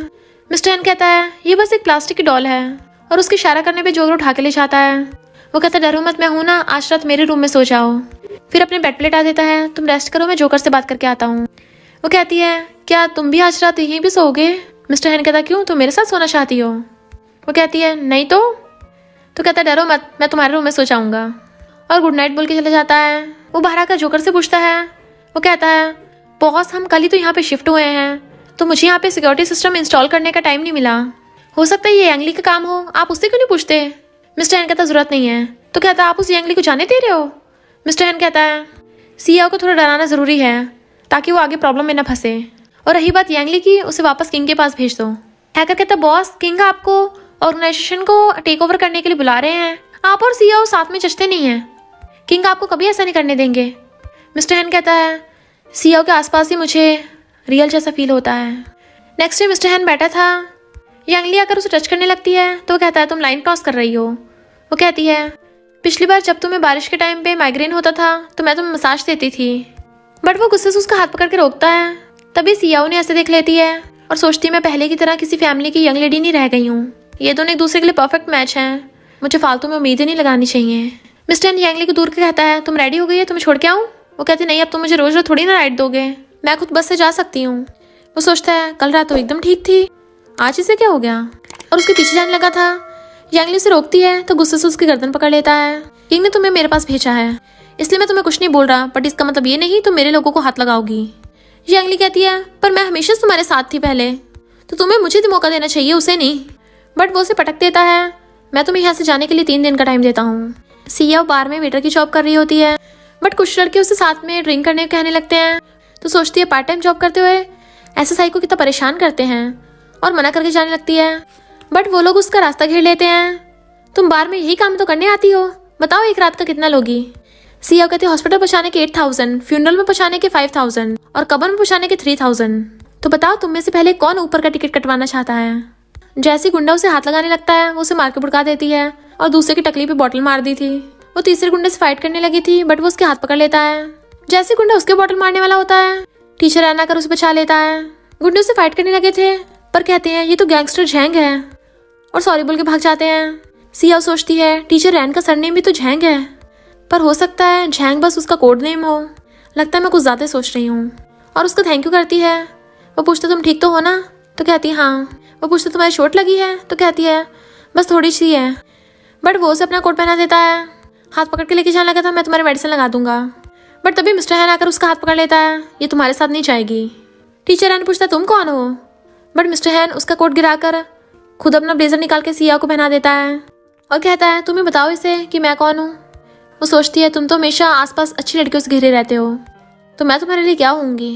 मिस्टर हैन कहता है ये बस एक प्लास्टिक की डॉल है, और उसके इशारा करने पे जोकर उठा के ले जाता है। वो कहता है डरो मत, मैं हूं ना, आज रात मेरे रूम में सो जाओ। फिर अपने बेड पे लेटा देता है। तुम रेस्ट करो, मैं जोकर से बात करके आता हूँ। वो कहती है क्या तुम भी आज रात यहीं पे सोओगे? मिस्टर हैन कहता क्यों, तुम मेरे साथ सोना चाहती हो? वो कहती है नहीं तो कहता डरो मत, मैं तुम्हारे रूम में सो जाऊंगा, और गुड नाइट बोल के चला जाता है। वो बाहर आकर जोकर से पूछता है। वो कहता है बॉस हम कल ही तो यहाँ पे शिफ्ट हुए हैं, तो मुझे यहाँ पे सिक्योरिटी सिस्टम इंस्टॉल करने का टाइम नहीं मिला, हो सकता है ये यांगली का काम हो, आप उससे क्यों नहीं पूछते? मिस्टर हैन कहता जरूरत नहीं है। तो कहता आप उस यांगली को जाने दे रहे हो? मिस्टर हैन कहता है सिया को थोड़ा डराना जरूरी है ताकि वो आगे प्रॉब्लम में न फंसे, और रही बात यांगली की, उसे वापस किंग के पास भेज दो। हैकर कहता बॉस किंग आपको ऑर्गेनाइजेशन को टेक ओवर करने के लिए बुला रहे हैं, आप और सिया साथ में जचते नहीं हैं, किंग आपको कभी ऐसा नहीं करने देंगे। मिस्टर हैन कहता है सिया के आसपास ही मुझे रियल जैसा फील होता है। नेक्स्ट डे मिस्टर हैन बैठा था, यांगली आकर उसे टच करने लगती है। तो वो कहता है तुम लाइन क्रॉस कर रही हो। वो कहती है पिछली बार जब तुम्हें बारिश के टाइम पे माइग्रेन होता था तो मैं तुम्हें मसाज देती थी, बट वो गुस्से से उसका हाथ पकड़ के रोकता है। तभी सिया उन्हें ऐसे देख लेती है और सोचती है मैं पहले की तरह किसी फैमिली की यंग लेडी नहीं रह गई हूँ, ये दोनों एक दूसरे के लिए परफेक्ट मैच हैं, मुझे फालतू में उम्मीदें नहीं लगानी चाहिए। मिस्टर हैन यांगली को दूर के कहता है तुम रेडी हो गई है, तुम्हें छोड़ के आऊँ? वो कहती नहीं, अब तुम मुझे रोज रोज थोड़ी ना राइड दोगे, मैं खुद बस से जा सकती हूँ। वो सोचता है कल रात तो एकदम ठीक थी, आज इसे क्या हो गया, और उसके पीछे जाने लगा था। यांगली उसे रोकती है तो गुस्से से उसकी गर्दन पकड़ लेता है। किंग ने तुम्हें मेरे पास भेजा है इसलिए मैं तुम्हें कुछ नहीं बोल रहा, बट इसका मतलब ये नहीं तुम मेरे लोगों को हाथ लगाओगी। यांगली कहती है पर मैं हमेशा तुम्हारे साथ थी पहले, तो तुम्हें मुझे भी मौका देना चाहिए, उसे नहीं। बट वो उसे पटक देता है। मैं तुम्हें यहाँ से जाने के लिए 3 दिन का टाइम देता हूँ। सिया बार में वेटर की जॉब कर रही होती है, बट कुछ लड़के उसे साथ में ड्रिंक करने कहने लगते हैं, तो सोचती है पार्ट टाइम जॉब करते हुए ऐसे साई को कितना परेशान करते हैं, और मना करके जाने लगती है। बट वो लोग उसका रास्ता घेर लेते हैं। तुम बार में यही काम तो करने आती हो, बताओ एक रात का कितना लोगी? सिया कहती है हॉस्पिटल पहुंचाने के 8,000, फ्यूनरल में पहुंचाने के 5,000 और कब्र में पहुंचाने के 3,000। तो बताओ तुम में से पहले कौन ऊपर का टिकट कटवाना चाहता है? जैसे गुंडा उसे हाथ लगाने लगता है वो उसे मार के भड़का देती है और दूसरे की टकली पे बॉटल मार दी थी। वो तीसरे गुंडे से फाइट करने लगी थी, बट वो उसके हाथ पकड़ लेता है। जैसे गुंडा उसके बॉटल मारने वाला होता है, टीचर आना कर उसे बचा लेता है। गुंडे उससे फाइट करने लगे थे पर कहते हैं ये तो गैंगस्टर झैंग है, और सॉरी बोल के भाग जाते हैं। सिया सोचती है टीचर रैन का सरनेम भी तो झैंग है, पर हो सकता है झैंग बस उसका कोड नेम हो। लगता है मैं कुछ ज़्यादा सोच रही हूँ। और उसको थैंक यू करती है। वो पूछते तुम ठीक तो हो ना? तो कहती है हाँ। वो पूछते तुम्हारी चोट लगी है? तो कहती है बस थोड़ी सी है। बट वो उसे अपना कोट पहना देता है। हाथ पकड़ के लेके जाने लगा था मैं तुम्हारी मेडिसिन लगा दूंगा। बट तभी मिस्टर हैन आकर उसका हाथ पकड़ लेता है। ये तुम्हारे साथ नहीं जाएगी। टीचर हैन पूछता है तुम कौन हो, बट मिस्टर हैन उसका कोट गिराकर खुद अपना ब्लेजर निकाल के सिया को पहना देता है और कहता है तुम्हें बताओ इसे कि मैं कौन हूँ। वो सोचती है तुम तो हमेशा आसपास अच्छी लड़कियों से घिरे रहते हो, तो मैं तुम्हारे लिए क्या होंगी।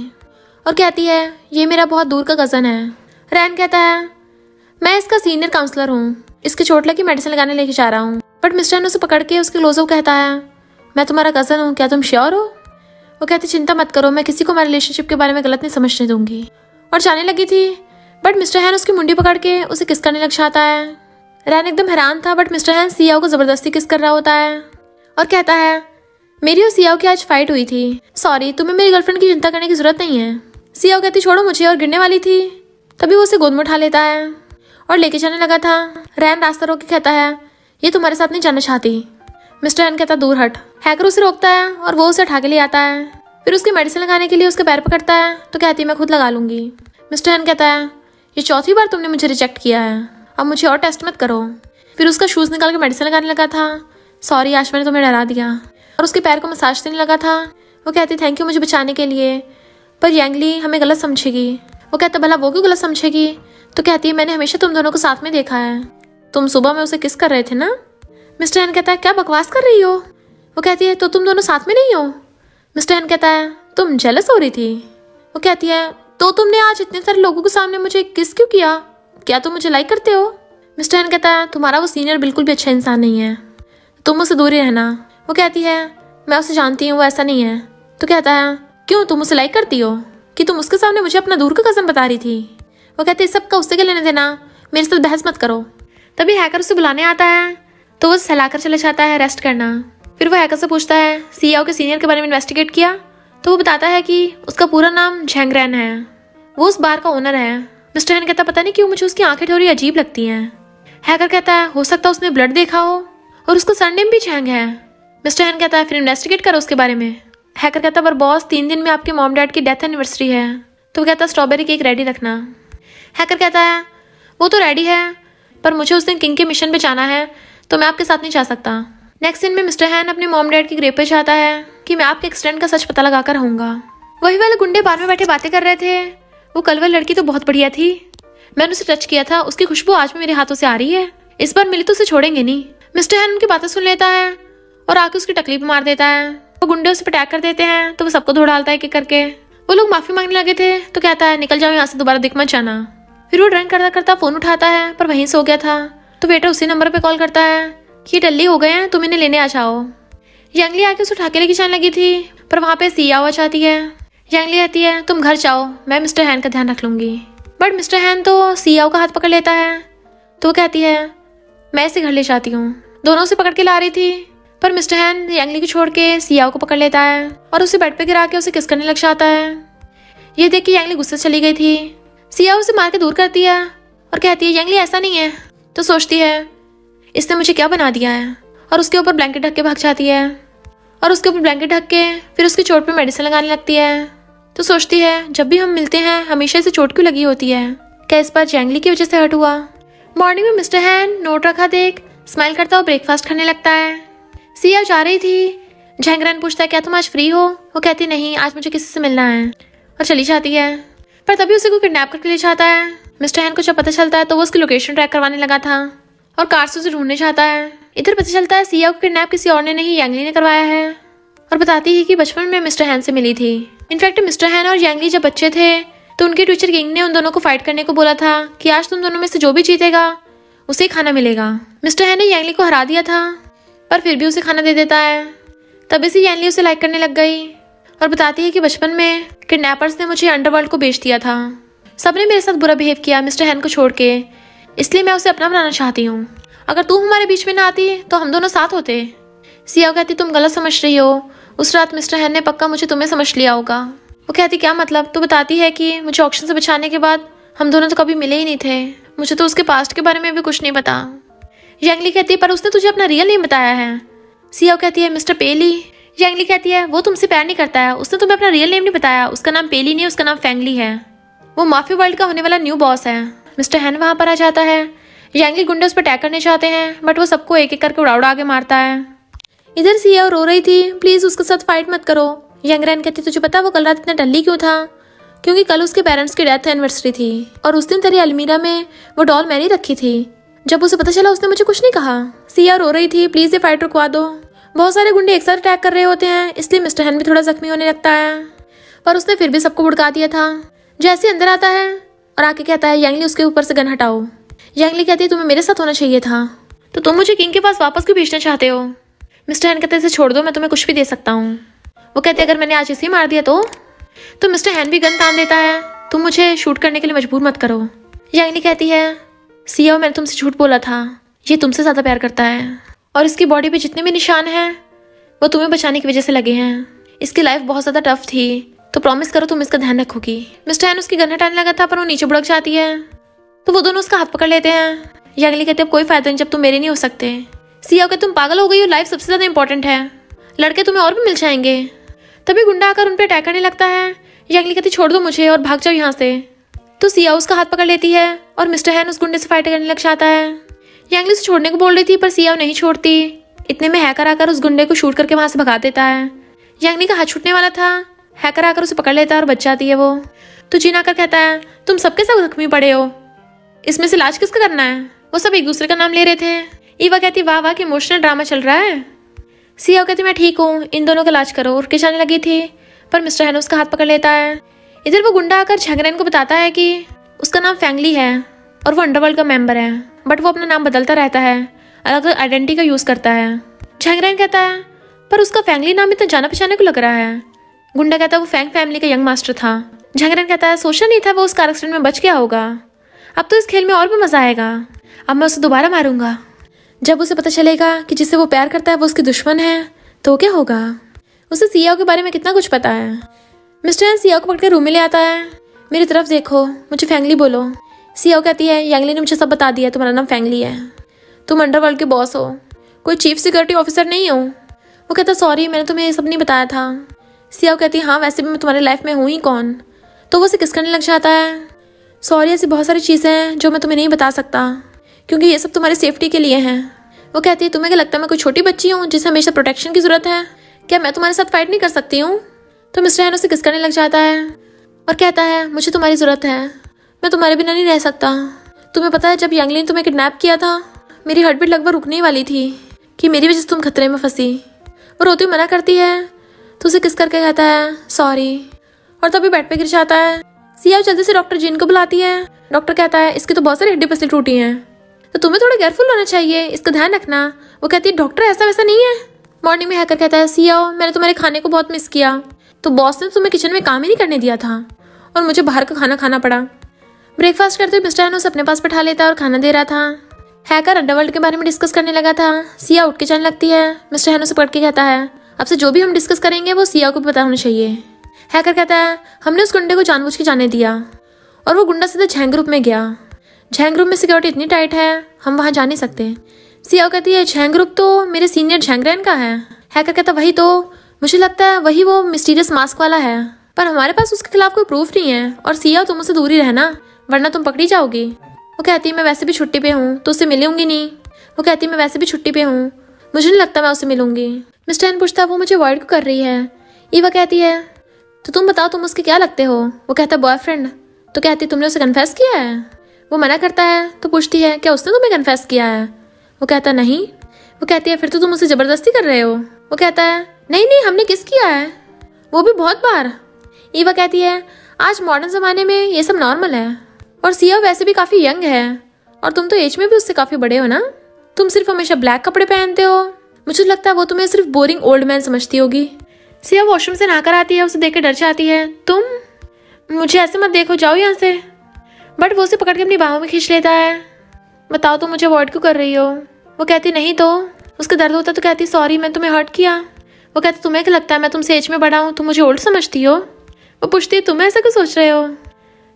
और कहती है ये मेरा बहुत दूर का कज़न है। रैन कहता है मैं इसका सीनियर काउंसलर हूँ, इसकी चोट लगी मेडिसिन लगाने लेके जा रहा हूँ। बट मिस्टर हैन उसे पकड़ के उसके क्लोज होकर कहता है मैं तुम्हारा कज़न हूँ, क्या तुम श्योर हो। वो कहती चिंता मत करो, मैं किसी को हमारे रिलेशनशिप के बारे में गलत नहीं समझने दूंगी। और जाने लगी थी, बट मिस्टर हैन उसकी मुंडी पकड़ के उसे किस करने लग जाता है। रैन एकदम हैरान था, बट मिस्टर हैन सियाओ को जबरदस्ती किस कर रहा होता है और कहता है मेरी और सियाओ की आज फाइट हुई थी, सॉरी, तुम्हें मेरी गर्लफ्रेंड की चिंता करने की जरूरत नहीं है। सियाओ कहती छोड़ो मुझे, और गिरने वाली थी। तभी वो उसे गोद में उठा लेता है और लेके जाने लगा था। रैन रास्ता रोक के कहता है ये तुम्हारे साथ नहीं जाना चाहती। मिस्टर हैन कहता दूर हट। हैकर उसे रोकता है और वो उसे उठा के ले आता है। फिर उसकी मेडिसिन लगाने के लिए उसके पैर पकड़ता है तो कहती है मैं खुद लगा लूंगी। मिस्टर हैन कहता है ये चौथी बार तुमने मुझे रिजेक्ट किया है, अब मुझे और टेस्ट मत करो। फिर उसका शूज़ निकाल के मेडिसिन लगाने लगा था। सॉरी आज मैंने तुम्हें डरा दिया। और उसके पैर को मसाज देने लगा था। वो कहती थैंक यू मुझे बचाने के लिए, पर यांगली हमें गलत समझेगी। वो कहता भला वो क्यों गलत समझेगी। तो कहती है मैंने हमेशा तुम दोनों को साथ में देखा है, तुम सुबह में उसे किस कर रहे थे ना। मिस्टर हैन कहता है क्या बकवास कर रही हो। वो कहती है तो तुम दोनों साथ में नहीं हो। मिस्टर हैन कहता है तुम जेलस हो रही थी। वो कहती है तो तुमने आज इतने सारे लोगों के सामने मुझे किस क्यों किया, क्या तुम मुझे लाइक करते हो। मिस्टर हैन कहता है तुम्हारा वो सीनियर बिल्कुल भी अच्छा इंसान नहीं है, तुम उससे दूर ही रहना। वो कहती है मैं उसे जानती हूँ, वो ऐसा नहीं है। तो कहता है क्यों तुम उसे लाइक करती हो कि तुम उसके सामने मुझे अपना दूर का कज़न बता रही थी। वो कहती है सबका उससे क्या लेने देना, मेरे साथ बहस मत करो। तभी हैकर उसे बुलाने आता है तो वो सहलाकर चले जाता है रेस्ट करना। फिर वो हैकर से पूछता है सियाओ के सीनियर के बारे में इन्वेस्टिगेट किया। तो वो बताता है कि उसका पूरा नाम झैंग रैन है, वो उस बार का ओनर है। मिस्टर हैन कहता पता नहीं क्यों मुझे उसकी आंखें थोड़ी अजीब लगती हैं। हैकर कहता है हो सकता है उसने ब्लड देखा हो और उसका सरनेम भी झैंग है। मिस्टर हैन कहता है फिर इन्वेस्टिगेट करो उसके बारे में। हैकर कहता पर बॉस 3 दिन में आपके मॉम डैड की डेथ एनिवर्सरी है। तो वो कहता स्ट्रॉबेरी केक रेडी रखना। हैकर कहता है वो तो रेडी है, पर मुझे उस दिन किंग के मिशन पे जाना है, तो मैं आपके साथ नहीं जा सकता। नेक्स्ट दिन में मिस्टर हैन अपने मॉम डैड की ग्रेव पे चाहता है कि मैं आपके एक्सीडेंट का सच पता लगा कर रहूंगा। वही वाले गुंडे बार में बैठे बातें कर रहे थे। वो कल वाली लड़की तो बहुत बढ़िया थी, मैंने उसे टच किया था, उसकी खुशबू आज भी मेरे हाथों से आ रही है, इस बार मिली तो उसे छोड़ेंगे नहीं। मिस्टर हैन उनकी बातें सुन लेता है और आके उसकी टकली पे मार देता है। वो गुंडे उसे अटैक कर देते हैं तो वो सबको धो डालता है एक एक करके। वो लोग माफी मांगने लगे थे तो कहता है निकल जाओ यहाँ से, दोबारा दिख मत जाना। फिर वो ड्रिंक करता करता फोन उठाता है पर वहीं सो गया था। तो वेटर उसी नंबर पे कॉल करता है कि ये डल्ली हो गए हैं, तुम इन्हें लेने आ जाओ। यांगली आके उसे उठा के लेके जाने लगी थी पर वहाँ पे सियाओ आ जाती है। यांगली कहती है तुम घर जाओ, मैं मिस्टर हैन का ध्यान रख लूंगी। बट मिस्टर हैन तो सियाओ का हाथ पकड़ लेता है तो वो कहती है मैं इसे घर ले जाती हूँ। दोनों से पकड़ के ला रही थी पर मिस्टर हैन यांगली को छोड़ के सियाओ को पकड़ लेता है और उसे बेड पे गिरा के उसे किस करने लग जाता है। ये देख के यांगली गुस्से चली गई थी। सियाओ उसे मार के दूर करती है और कहती है यांगली ऐसा नहीं है। तो सोचती है इसने मुझे क्या बना दिया है और उसके ऊपर ब्लैंकेट ढक के भाग जाती है और उसके ऊपर ब्लैंकेट ढक के फिर उसकी चोट पे मेडिसिन लगाने लगती है। तो सोचती है जब भी हम मिलते हैं हमेशा इसे चोट क्यों लगी होती है, क्या इस बार यांगली की वजह से हर्ट हुआ। मॉर्निंग में मिस्टर हैन नोट रखा देख स्माइल करता हुआ ब्रेकफास्ट करने लगता है। सिया जा रही थी। झैंग रैन पूछता है क्या तुम आज फ्री हो। वो कहती नहीं, आज मुझे किसी से मिलना है और चली जाती है। पर तभी उसे कोई किडनैप करके ले जाता है। मिस्टर हैन को जब पता चलता है तो वो उसकी लोकेशन ट्रैक करवाने लगा था और कार से उसे ढूंढने जाता है। इधर पता चलता है सिया को किडनैप किसी और ने नहीं, यांगली ने करवाया है और बताती है कि बचपन में मिस्टर हैन से मिली थी। इनफैक्ट मिस्टर हैन और यांगली जब बच्चे थे तो उनके टीचर किंग ने उन दोनों को फाइट करने को बोला था कि आज तुम दोनों में से जो भी जीतेगा उसे खाना मिलेगा। मिस्टर हैन ने यांगली को हरा दिया था पर फिर भी उसे खाना दे देता है। तभी से यांगली उसे लाइक करने लग गई और बताती है कि बचपन में किडनैपर्स ने मुझे अंडरवर्ल्ड को बेच दिया था, सबने मेरे साथ बुरा बिहेव किया मिस्टर हैन को छोड़ के, इसलिए मैं उसे अपना बनाना चाहती हूँ। अगर तू हमारे बीच में ना आती तो हम दोनों साथ होते। सिया कहती तुम गलत समझ रही हो, उस रात मिस्टर हैन ने पक्का मुझे तुम्हें समझ लिया होगा। वो कहती क्या मतलब। तो बताती है कि मुझे ऑक्शन से बचाने के बाद हम दोनों तो कभी मिले ही नहीं थे, मुझे तो उसके पास्ट के बारे में भी कुछ नहीं पता। यांगली कहती है पर उसने तुझे अपना रियल नेम बताया है। सिया कहती है मिस्टर पेली। यांगली कहती है वो तुमसे प्यार नहीं करता है, उसने तुम्हें अपना रियल नेम नहीं बताया, उसका नाम पेली नहीं, उसका नाम फैंगली है, वो माफिया वर्ल्ड का होने वाला न्यू बॉस है। मिस्टर हैन वहाँ पर आ जाता है। यांगली गुंडे उस पर अटैक करने चाहते हैं बट वो सबको एक एक करके उड़ा उड़ा के मारता है। इधर सिया रो रही थी प्लीज उसके साथ फाइट मत करो, यंग रैन कहती तुझे पता वो कल रात इतना डल्ली क्यों था? क्योंकि कल उसके पेरेंट्स की डेथ एनिवर्सरी थी और उस दिन तेरी अलमीरा में वो डॉल मैंने रखी थी। जब उसे पता चला उसने मुझे कुछ नहीं कहा। सिया रो रही थी, प्लीज ये फाइट रुकवा दो। बहुत सारे गुंडे एक साथ अटैक कर रहे होते हैं, इसलिए मिस्टर हैन भी थोड़ा जख्मी होने लगता है, पर उसने फिर भी सबको भड़का दिया था। जैसे अंदर आता है और आके कहता है यांगली उसके ऊपर से गन हटाओ। यांगली कहती है तुम्हें मेरे साथ होना चाहिए था, तो तुम मुझे किंग के पास वापस क्यों भेजना चाहते हो? मिस्टर हैन कहते इसे छोड़ दो, मैं तुम्हें कुछ भी दे सकता हूँ। वो कहते अगर मैंने आज इसे मार दिया तो मिस्टर हैन भी गन तान देता है, तुम मुझे शूट करने के लिए मजबूर मत करो। यांगली कहती है सिया मैंने तुमसे झूठ बोला था, ये तुमसे ज्यादा प्यार करता है और इसकी बॉडी पे जितने भी निशान हैं वो तुम्हें बचाने की वजह से लगे हैं। इसकी लाइफ बहुत ज्यादा टफ थी, तो प्रॉमिस करो तुम इसका ध्यान रखोगी। मिस्टर हैन उसकी गन हटाने लगा था पर वो नीचे बुड़क जाती है, तो वो दोनों उसका हाथ पकड़ लेते हैं। यांगली कहते अब कोई फायदा नहीं जब तुम मेरे नहीं हो सकते। सिया कहते तुम पागल हो गई हो, लाइफ सबसे ज्यादा इंपॉर्टेंट है, लड़के तुम्हें और भी मिल जाएंगे। तभी गुंडा आकर उन पर अटैक करने लगता है। यांगली कहती छोड़ दो मुझे और भाग जाओ यहाँ से। तो सिया उसका हाथ पकड़ लेती है और मिस्टर हैन उस गुंडे से फाइट करने लग जाता है। यांगली से छोड़ने को बोल रही थी पर सिया नहीं छोड़ती। इतने में हैकर आकर उस गुंडे को शूट करके वहां से भगा देता है। यांगली का हाथ छूटने वाला था, हैकर आकर उसे पकड़ लेता है और बच जाती है वो। तो जीन आकर कहता है तुम सबके सब जख्मी पड़े हो, इसमें से इलाज किसका करना है? वो सब एक दूसरे का नाम ले रहे थे। ईवा कहती वाह वाह कि इमोशनल ड्रामा चल रहा है। सिया कहती मैं ठीक हूँ, इन दोनों का इलाज करो। उठ के जाने लगी थी पर मिस्टर हैन उसका हाथ पकड़ लेता है। इधर वो गुंडा आकर झंगरैन को बताता है कि उसका नाम फैंगली है और वो अंडरवर्ल्ड का मेंबर है, बट वो अपना नाम बदलता रहता है, अलग अलग आइडेंटिटी का यूज करता है। झंगरैन कहता है पर उसका फैंगली नाम इतना जाना पहचाने को लग रहा है। गुंडा कहता है वो फैंग फैमिली का यंग मास्टर था। झंगरैन कहता है सोचा नहीं था वो उस कार एक्सीडेंट में बच गया होगा, अब तो इस खेल में और भी मजा आएगा, अब मैं उसे दोबारा मारूंगा। जब उसे पता चलेगा कि जिससे वो प्यार करता है वो उसकी दुश्मन है तो क्या होगा? उसे सिया के बारे में कितना कुछ पता है। मिस्टर हैन सिया को पकड़ के रूम में ले आता है। मेरी तरफ देखो, मुझे फैंगली बोलो। सिया कहती है यांगली ने मुझे सब बता दिया, तुम्हारा नाम फैंगली है, तुम अंडरवर्ल्ड के बॉस हो, कोई चीफ सिक्योरिटी ऑफिसर नहीं हो। वो कहता सॉरी मैंने तुम्हें ये सब नहीं बताया था। सिया कहती है हाँ वैसे भी मैं तुम्हारी लाइफ में हूँ ही कौन। तो वो उसे किस करने लग जाता है। सॉरी ऐसी बहुत सारी चीज़ें हैं जो मैं तुम्हें नहीं बता सकता क्योंकि ये सब तुम्हारी सेफ्टी के लिए हैं। वो कहती है तुम्हें क्या लगता है मैं कोई छोटी बच्ची हूँ जिसे हमेशा प्रोटेक्शन की जरूरत है? क्या मैं तुम्हारे साथ फाइट नहीं कर सकती हूँ? तो मिस्टर हैन उसे किस करने लग जाता है और कहता है मुझे तुम्हारी जरूरत है, मैं तुम्हारे बिना नहीं रह सकता। तुम्हें पता है जब यांगली ने तुम्हें किडनैप किया था मेरी हार्ट बीट लगभग रुकने वाली थी कि मेरी वजह से तुम खतरे में फंसी। वो रोती हुई मना करती है तो उसे किस करके कहता है सॉरी और तभी बेड पे गिर जाता है। सिया जल्दी से डॉक्टर जिन को बुलाती है। डॉक्टर कहता है इसकी तो बहुत सारी हड्डी पसली टूटी हैं, तो तुम्हें थोड़ा केयरफुल होना चाहिए, इसका ध्यान रखना। वो कहती है डॉक्टर ऐसा वैसा नहीं है। मॉर्निंग में हैकर कहता है सिया मैंने तुम्हारे खाने को बहुत मिस किया, तो बॉस ने तुम्हें किचन में काम ही नहीं करने दिया था और मुझे बाहर का खाना खाना पड़ा। ब्रेकफास्ट करते हुए मिस्टर हैन उसे अपने पास बैठा लेता और खाना दे रहा था। हैकर अंडरवर्ल्ड के बारे में डिस्कस करने लगा था। सिया उठ के जाने लगती है। मिस्टर हैन उसे पकड़ के कहता है अब से जो भी हम डिस्कस करेंगे वो सिया को भी पता होना चाहिए। हैकर कहता है हमने उस गुंडे को जानबूझ के जाने दिया और वो गुंडा सीधा झैंग ग्रुप में गया। झैंग ग्रुप में सिक्योरिटी इतनी टाइट है हम वहाँ जा नहीं सकते। सिया कहती है झैंग ग्रुप तो मेरे सीनियर झैंगरैन का है। हैकर कहता वही तो, मुझे लगता है वही वो मिस्टीरियस मास्क वाला है, पर हमारे पास उसके खिलाफ कोई प्रूफ नहीं है और सिया तुम उससे दूर ही रहना वरना तुम पकड़ी जाओगी। वो कहती है मैं वैसे भी छुट्टी पे हूँ तो उससे मिलूंगी नहीं। वो कहती है मैं वैसे भी छुट्टी पे हूँ, मुझे नहीं लगता मैं उससे मिलूंगी। मिस्टर हैन पूछता वो मुझे अवॉइड क्यों कर रही है। ईवा कहती है तो तुम बताओ तुम उसके क्या लगते हो। वो कहता है बॉयफ्रेंड। तो कहती तुमने उसे कन्फेस किया है। वो मना करता है तो पूछती है क्या उसने तुम्हें कन्फेस किया है। वो कहता नहीं। वो कहती है फिर तो तुम उसे जबरदस्ती कर रहे हो। वो कहता है नहीं नहीं हमने किस किया है, वो भी बहुत बार। ईवा कहती है आज मॉडर्न जमाने में ये सब नॉर्मल है और सिया वैसे भी काफी यंग है और तुम तो एज में भी उससे काफी बड़े हो ना, तुम सिर्फ हमेशा ब्लैक कपड़े पहनते हो, मुझे लगता है वो तुम्हें सिर्फ बोरिंग ओल्ड मैन समझती होगी। सिया वॉशरूम से नहाकर आती है, उसे देख कर डर जाती है। तुम मुझे ऐसे मत देखो, जाओ यहाँ से। बट वो उसे पकड़ के अपनी बाहों में खींच लेता है। बताओ तुम मुझे अवॉइड क्यों कर रही हो। वो कहती नहीं तो। उसका दर्द होता तो कहती सॉरी मैं तुम्हें हर्ट किया। वो कहती तुम्हें क्या लगता है मैं तुमसे एज में बड़ा हूँ, तुम मुझे ओल्ड समझती हो। वो पूछती है तुम ऐसा क्यों सोच रहे हो।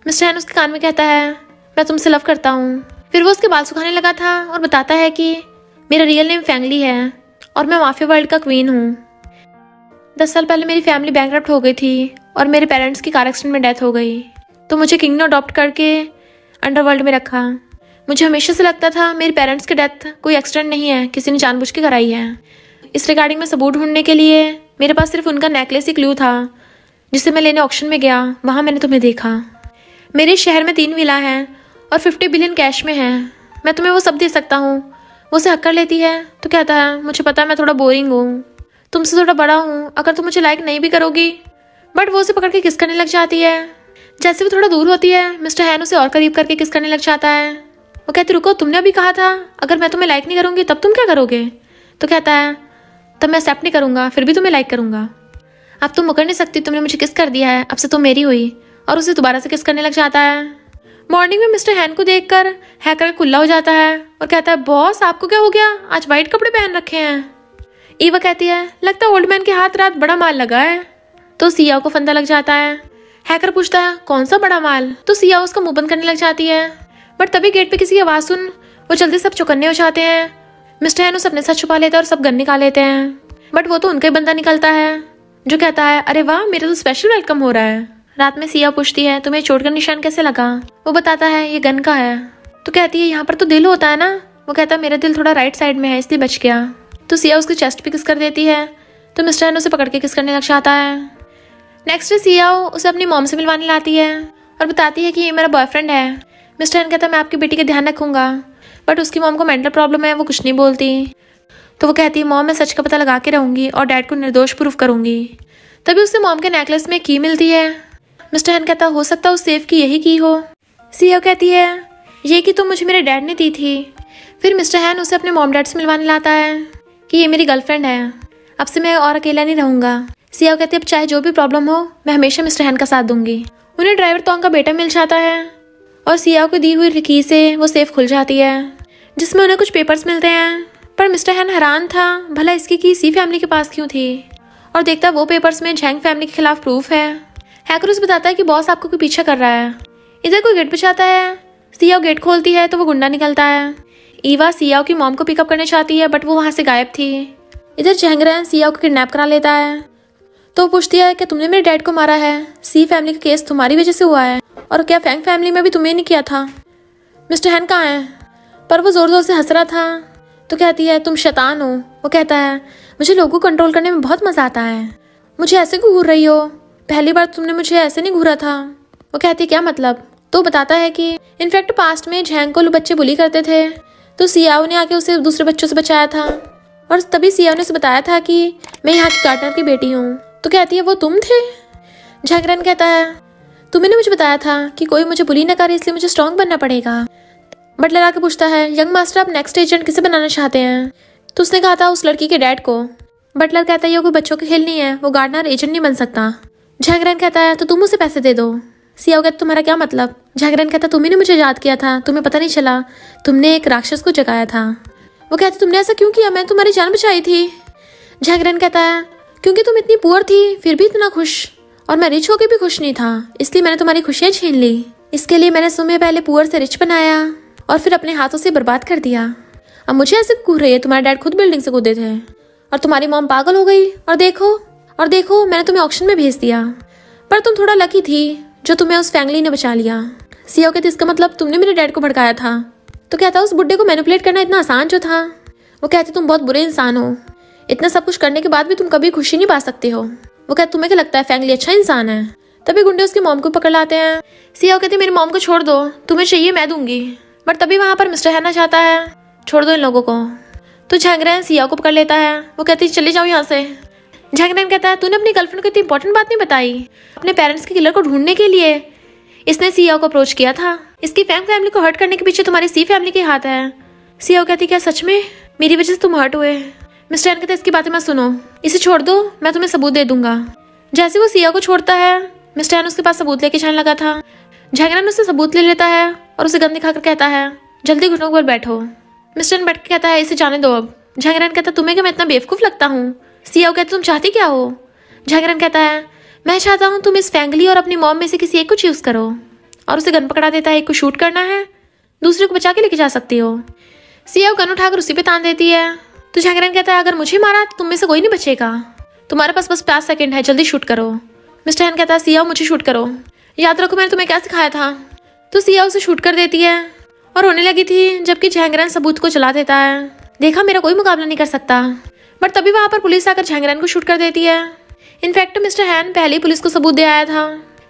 मिस्टर हैन उसके कान में कहता है मैं तुमसे लव करता हूँ। फिर वो उसके बाल सुखाने लगा था और बताता है कि मेरा रियल नेम फैंगली है और मैं माफिया वर्ल्ड का क्वीन हूँ। 10 साल पहले मेरी फैमिली बैंकरप्ट हो गई थी और मेरे पेरेंट्स की कार एक्सीडेंट में डेथ हो गई, तो मुझे किंग ने अडॉप्ट करके अंडरवर्ल्ड में रखा। मुझे हमेशा से लगता था मेरे पेरेंट्स की डेथ कोई एक्सीडेंट नहीं है, किसी ने जानबूझ के कराई है। इस रिगार्डिंग में सबूत ढूंढने के लिए मेरे पास सिर्फ उनका नेकलेस ही क्लू था जिसे मैं लेने ऑक्शन में गया, वहाँ मैंने तुम्हें देखा। मेरे शहर में 3 विला हैं और 50 बिलियन कैश में है। मैं तुम्हें वो सब दे सकता हूँ। वो उसे हक कर लेती है तो कहता है, मुझे पता है मैं थोड़ा बोरिंग हूँ, तुमसे थोड़ा बड़ा हूँ, अगर तुम मुझे लाइक नहीं भी करोगी। बट वो उसे पकड़ के किस करने लग जाती है। जैसे वो थोड़ा दूर होती है, मिस्टर हैन उसे और करीब करके किस करने लग जाता है। वो कहती, रुको, तुमने अभी कहा था अगर मैं तुम्हें लाइक नहीं करूँगी तब तुम क्या करोगे। तो कहता है, तब मैं एक्सेप्ट नहीं करूँगा, फिर भी तुम्हें लाइक करूँगा। अब तुम मुकर नहीं सकती, तुमने मुझे किस कर दिया है, अब से तुम मेरी हुई। और उसे दोबारा से किस करने लग जाता है। मॉर्निंग में मिस्टर हैन को देखकर हैकर कुल्ला हो जाता है और कहता है, बॉस आपको क्या हो गया, आज वाइट कपड़े पहन रखे हैं। ईवा कहती है, लगता है ओल्ड मैन के हाथ रात बड़ा माल लगा है। तो सिया को फंदा लग जाता है। हैकर पूछता है, कौन सा बड़ा माल। तो सिया उसका मुंह बंद करने लग जाती है। बट तभी गेट पे किसी की आवाज़ सुन वो जल्दी सब चौकन्ने हो जाते हैं। मिस्टर हैन उसे अपने साथ छुपा लेता है और सब गन निकाल लेते हैं। बट वो तो उनका ही बंदा निकलता है जो कहता है, अरे वाह, मेरा तो स्पेशल वेलकम हो रहा है। रात में सिया पूछती है, तुम्हें चोट का निशान कैसे लगा। वो बताता है, ये गन का है। तो कहती है, यहाँ पर तो दिल होता है ना। वो कहता है, मेरा दिल थोड़ा राइट साइड में है इसलिए बच गया। तो सिया उसकी चेस्ट पे किस कर देती है तो मिस्टर हैन उसे पकड़ के किस करने लग जाता है। नेक्स्ट डे सिया उसे अपनी मॉम से मिलवाने लाती है और बताती है कि ये मेरा बॉयफ्रेंड है। मिस्टर हैन कहता है, मैं आपकी बेटी का ध्यान रखूंगा। बट उसकी मॉम को मेंटल प्रॉब्लम है, वो कुछ नहीं बोलती। तो वो कहती है, मॉम मैं सच का पता लगा के रहूंगी और डैड को निर्दोष प्रूफ करूंगी। तभी उससे मॉम के नेकलेस में की मिलती है। मिस्टर हैन कहता, हो सकता है उस सेफ की यही की हो। सिया कहती है, ये की तो मुझे मेरे डैड ने दी थी। फिर मिस्टर हैन उसे अपने मॉम डैड से मिलवाने लाता है कि ये मेरी गर्लफ्रेंड है, अब से मैं और अकेला नहीं रहूंगा। सिया कहती है, अब चाहे जो भी प्रॉब्लम हो मैं हमेशा मिस्टर हैन का साथ दूंगी। उन्हें ड्राइवर तोंग का बेटा मिल जाता है और सिया को दी हुई की से वो सेफ खुल जाती है जिसमें उन्हें कुछ पेपर्स मिलते हैं। पर मिस्टर हैन हैरान था, भला इसकी की सी फैमिली के पास क्यों थी। और देखता है वो पेपर्स में झैंग फैमिली के खिलाफ प्रूफ है। हैकर उसे बताता है कि बॉस आपको कोई पीछा कर रहा है। इधर कोई गेट पे आता है। सिया गेट खोलती है तो वो गुंडा निकलता है। ईवा सिया की मॉम को पिकअप करने चाहती है बट वो वहाँ से गायब थी। इधर झैंगरैन सिया को किडनैप करा लेता है। तो वो पूछती है, क्या तुमने मेरे डैड को मारा है। सी फैमिली का केस तुम्हारी वजह से हुआ है और क्या फैंग फैमिली में भी तुम्हें नहीं किया था। मिस्टर हैन कहाँ है। पर वो जोर जोर से हंस रहा था। तो कहती है, तुम शैतान हो। वो कहता है, मुझे लोगों को कंट्रोल करने में बहुत मजा आता है। मुझे ऐसे क्यों घूर रही हो, पहली बार तुमने मुझे ऐसे नहीं घूरा था। वो कहती है, क्या मतलब। तो बताता है कि इनफैक्ट पास्ट में झैंग को बच्चे बुली करते थे तो सियाओ ने आके उसे दूसरे बच्चों से बचाया था। और तभी सियाओ ने उसे बताया था कि मैं यहाँ की गार्डनर की बेटी हूँ। तो कहती है, वो तुम थे। झैंगरैन कहता है, तुमने मुझे बताया था कि कोई मुझे बुली न करे इसलिए मुझे स्ट्रॉन्ग बनना पड़ेगा। बटलर आके पूछता है, यंग मास्टर आप नेक्स्ट एजेंट किसे बनाना चाहते हैं। तो उसने कहा था उस लड़की के डैड को। बटलर कहता है, ये कोई बच्चों का खेल नहीं है, वो गार्डनर एजेंट नहीं बन सकता। झैंगरैन कहता है, तो तुम उसे पैसे दे दो। सियाओ कहता, तुम्हारा क्या मतलब। झैंगरैन कहता, तुम्ही ने मुझे याद किया था, तुम्हें पता नहीं चला, तुमने एक राक्षस को जगाया था। वो कहते, तुमने ऐसा क्यों किया, मैं तुम्हारी जान बचाई थी। झैंगरैन कहता है, क्योंकि तुम इतनी पुअर थी फिर भी इतना खुश, और मैं रिच होकर भी खुश नहीं था, इसलिए मैंने तुम्हारी खुशियां छीन ली। इसके लिए मैंने तुम्हें पहले पुअर से रिच बनाया और फिर अपने हाथों से बर्बाद कर दिया। अब मुझे ऐसे कूद रही है, तुम्हारे डैड खुद बिल्डिंग से कूदे थे और तुम्हारी मॉम पागल हो गई। और देखो मैंने तुम्हें ऑक्शन में भेज दिया, पर तुम थोड़ा लकी थी जो तुम्हें उस फैंगली ने बचा लिया। सियाओ कहती, इसका मतलब तुमने मेरे डैड को भड़काया था। तो कहता, उस बुड्ढे को मैनिपुलेट करना इतना आसान जो था। वो कहती, तुम बहुत बुरे इंसान हो, इतना सब कुछ करने के बाद भी तुम कभी खुशी नहीं पा सकते हो। वो कहते, तुम्हें क्या लगता है फैंगली अच्छा इंसान है। तभी गुंडे उसकी मॉम को पकड़ लाते हैं। सियाओ कहती, मेरी मॉम को छोड़ दो, तुम्हें चाहिए मैं दूंगी। बट तभी वहाँ पर मिस्टर हैन चाहता है, छोड़ दो इन लोगों को। तो झैंगरैन सियाओ को पकड़ लेता है। वो कहती, चले जाओ यहाँ से। झैंगरैन कहता है, तूने अपनी गर्लफ्रेंड को इतनी इंपॉर्टेंट बात नहीं बताई। अपने पेरेंट्स के किलर को ढूंढने के लिए इसने सियाओ को अप्रोच किया था। इसकी फैंग फैमिली को हर्ट करने के पीछे तुम्हारी सी फैमिली के हाथ है। सियाओ कहती, क्या सच में मेरी वजह से तुम हर्ट हुए। मिस्टर हैन कहता, इसकी बातें मत सुनो, इसे छोड़ दो, मैं तुम्हें सबूत दे दूंगा। जैसे वो सियाओ को छोड़ता है, मिस्टर हैन उसके पास सबूत लेके जाने लगा था। झैंगरैन उससे सबूत ले लेता है और उसे गन दिखाकर कहता है, जल्दी घुटनों पर बैठो। मिस्टर हैन बैठ के कहता है, इसे जाने दो अब। झैंगरैन कहता, तुम्हें क्या मैं इतना बेवकूफ लगता हूँ। सियाओ कहती, तुम चाहती क्या हो। झैंगरैन कहता है, मैं चाहता हूँ तुम इस फैंगली और अपनी मॉम में से किसी एक को चूज करो। और उसे गन पकड़ा देता है, एक को शूट करना है, दूसरे को बचा के लेके जा सकती हो। सियाओ गन उठाकर उसी पे तान देती है। तो झैंगरैन कहता है, अगर मुझे मारा तो तुम में से कोई नहीं बचेगा, तुम्हारे पास बस 5 सेकंड है, जल्दी शूट करो। मिस्टर हैन कहता है, सियाओ मुझे शूट करो, याद रखो मैंने तुम्हें क्या सिखाया था। तो सियाओ उसे शूट कर देती है और रोने लगी थी, जबकि झैंगरैन सबूत को चला देता है। देखा, मेरा कोई मुकाबला नहीं कर सकता। बट तभी वहाँ पर पुलिस आकर झांगरान को शूट कर देती है। इनफैक्ट मिस्टर हैन पहले ही पुलिस को सबूत दे आया था।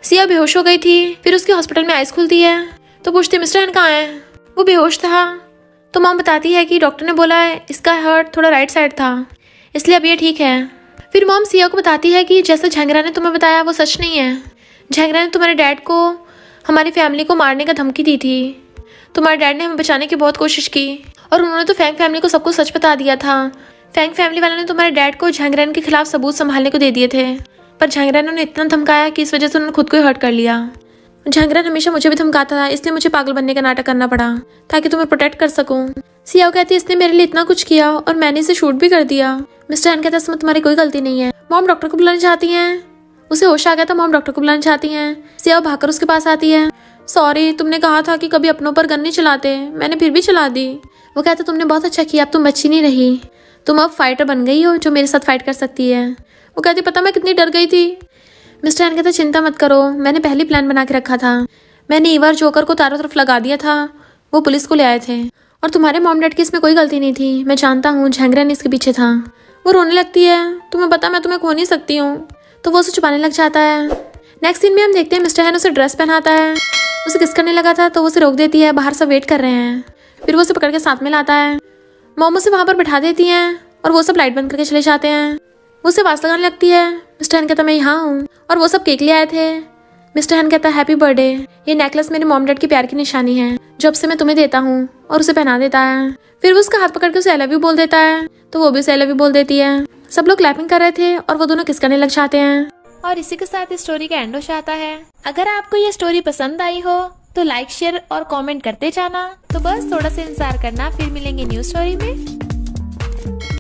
सिया बेहोश हो गई थी। फिर उसके हॉस्पिटल में आइस खुलती है तो पूछती मिस्टर हैन कहाँ है। वो बेहोश था। तो मॉम बताती है कि डॉक्टर ने बोला है इसका हर्ट थोड़ा राइट साइड था, इसलिए अब ये ठीक है। फिर मॉम सिया को बताती है कि जैसा झांगरा ने तुम्हें बताया वो सच नहीं है। झांगरा ने तुम्हारे डैड को हमारी फैमिली को मारने का धमकी दी थी। तुम्हारे डैड ने हमें बचाने की बहुत कोशिश की और उन्होंने तो फैंग फैमिली को सब कुछ सच बता दिया था। फैंग फैमिली वालों ने तुम्हारे डैड को झांगरान के खिलाफ सबूत संभालने को दे दिए थे, पर झांगरान ने इतना धमकाया कि इस वजह से उन्होंने खुद को ही हर्ट कर लिया। झांगरान हमेशा मुझे भी धमकाता था, इसलिए मुझे पागल बनने का नाटक करना पड़ा ताकि तुम्हें प्रोटेक्ट कर सकूं। सियाओ कहती है इसने मेरे लिए इतना कुछ किया और मैंने इसे शूट भी कर दिया। मिस्टर हैन कहता है इसमें तुम्हारी कोई गलती नहीं है। मॉम डॉक्टर को बुलाना चाहती हैं। उसे होश आ गया था, मॉम डॉक्टर को बुलाना चाहती हैं। सियाओ भागकर उसके पास आती है। सॉरी, तुमने कहा था कि कभी अपनों पर गन नहीं चलाते, मैंने फिर भी चला दी। वो कहता तुमने बहुत अच्छा किया, अब तुम बच्ची नहीं रही, तुम अब फाइटर बन गई हो जो मेरे साथ फाइट कर सकती है। वो कहती पता मैं कितनी डर गई थी। मिस्टर हैन कहता चिंता मत करो, मैंने पहले प्लान बना के रखा था। मैंने ईवर जोकर को चारों तरफ लगा दिया था, वो पुलिस को ले आए थे और तुम्हारे मॉम डैड की इसमें कोई गलती नहीं थी। मैं जानता हूँ झांगरान इसके पीछे था। वो रोने लगती है, तुम्हें पता मैं तुम्हें खो नहीं सकती हूँ। तो वो उसे छुपाने लग जाता है। नेक्स्ट सीन में हम देखते हैं मिस्टर हैन उसे ड्रेस पहनाता है। उसे किस करने लगा था तो वो उसे रोक देती है, बाहर सब वेट कर रहे हैं। फिर वो उसे पकड़ के साथ में लाता है। मॉम उसे वहाँ पर बैठा देती हैं और वो सब लाइट बंद करके चले जाते हैं। वो उसे आवाज लगाने लगती है। मिस्टर हैन कहता मैं यहाँ हूँ और वो सब केक ले आए थे। मिस्टर हैन कहता हैप्पी बर्थडे, ये नेकलेस मेरे मॉम डैड के प्यार की निशानी है जो अब से मैं तुम्हें देता हूँ, और उसे पहना देता है। फिर वो उसका हाथ पकड़ के उसे आई लव यू बोल देता है तो वो भी उसे आई लव यू बोल देती है। सब लोग क्लैपिंग कर रहे थे और वो दोनों किस करने लग जाते हैं। और इसी के साथ इस स्टोरी का एंड हो जाता है। अगर आपको ये स्टोरी पसंद आई हो तो लाइक शेयर और कमेंट करते जाना। तो बस थोड़ा सा इंतजार करना, फिर मिलेंगे न्यू स्टोरी में।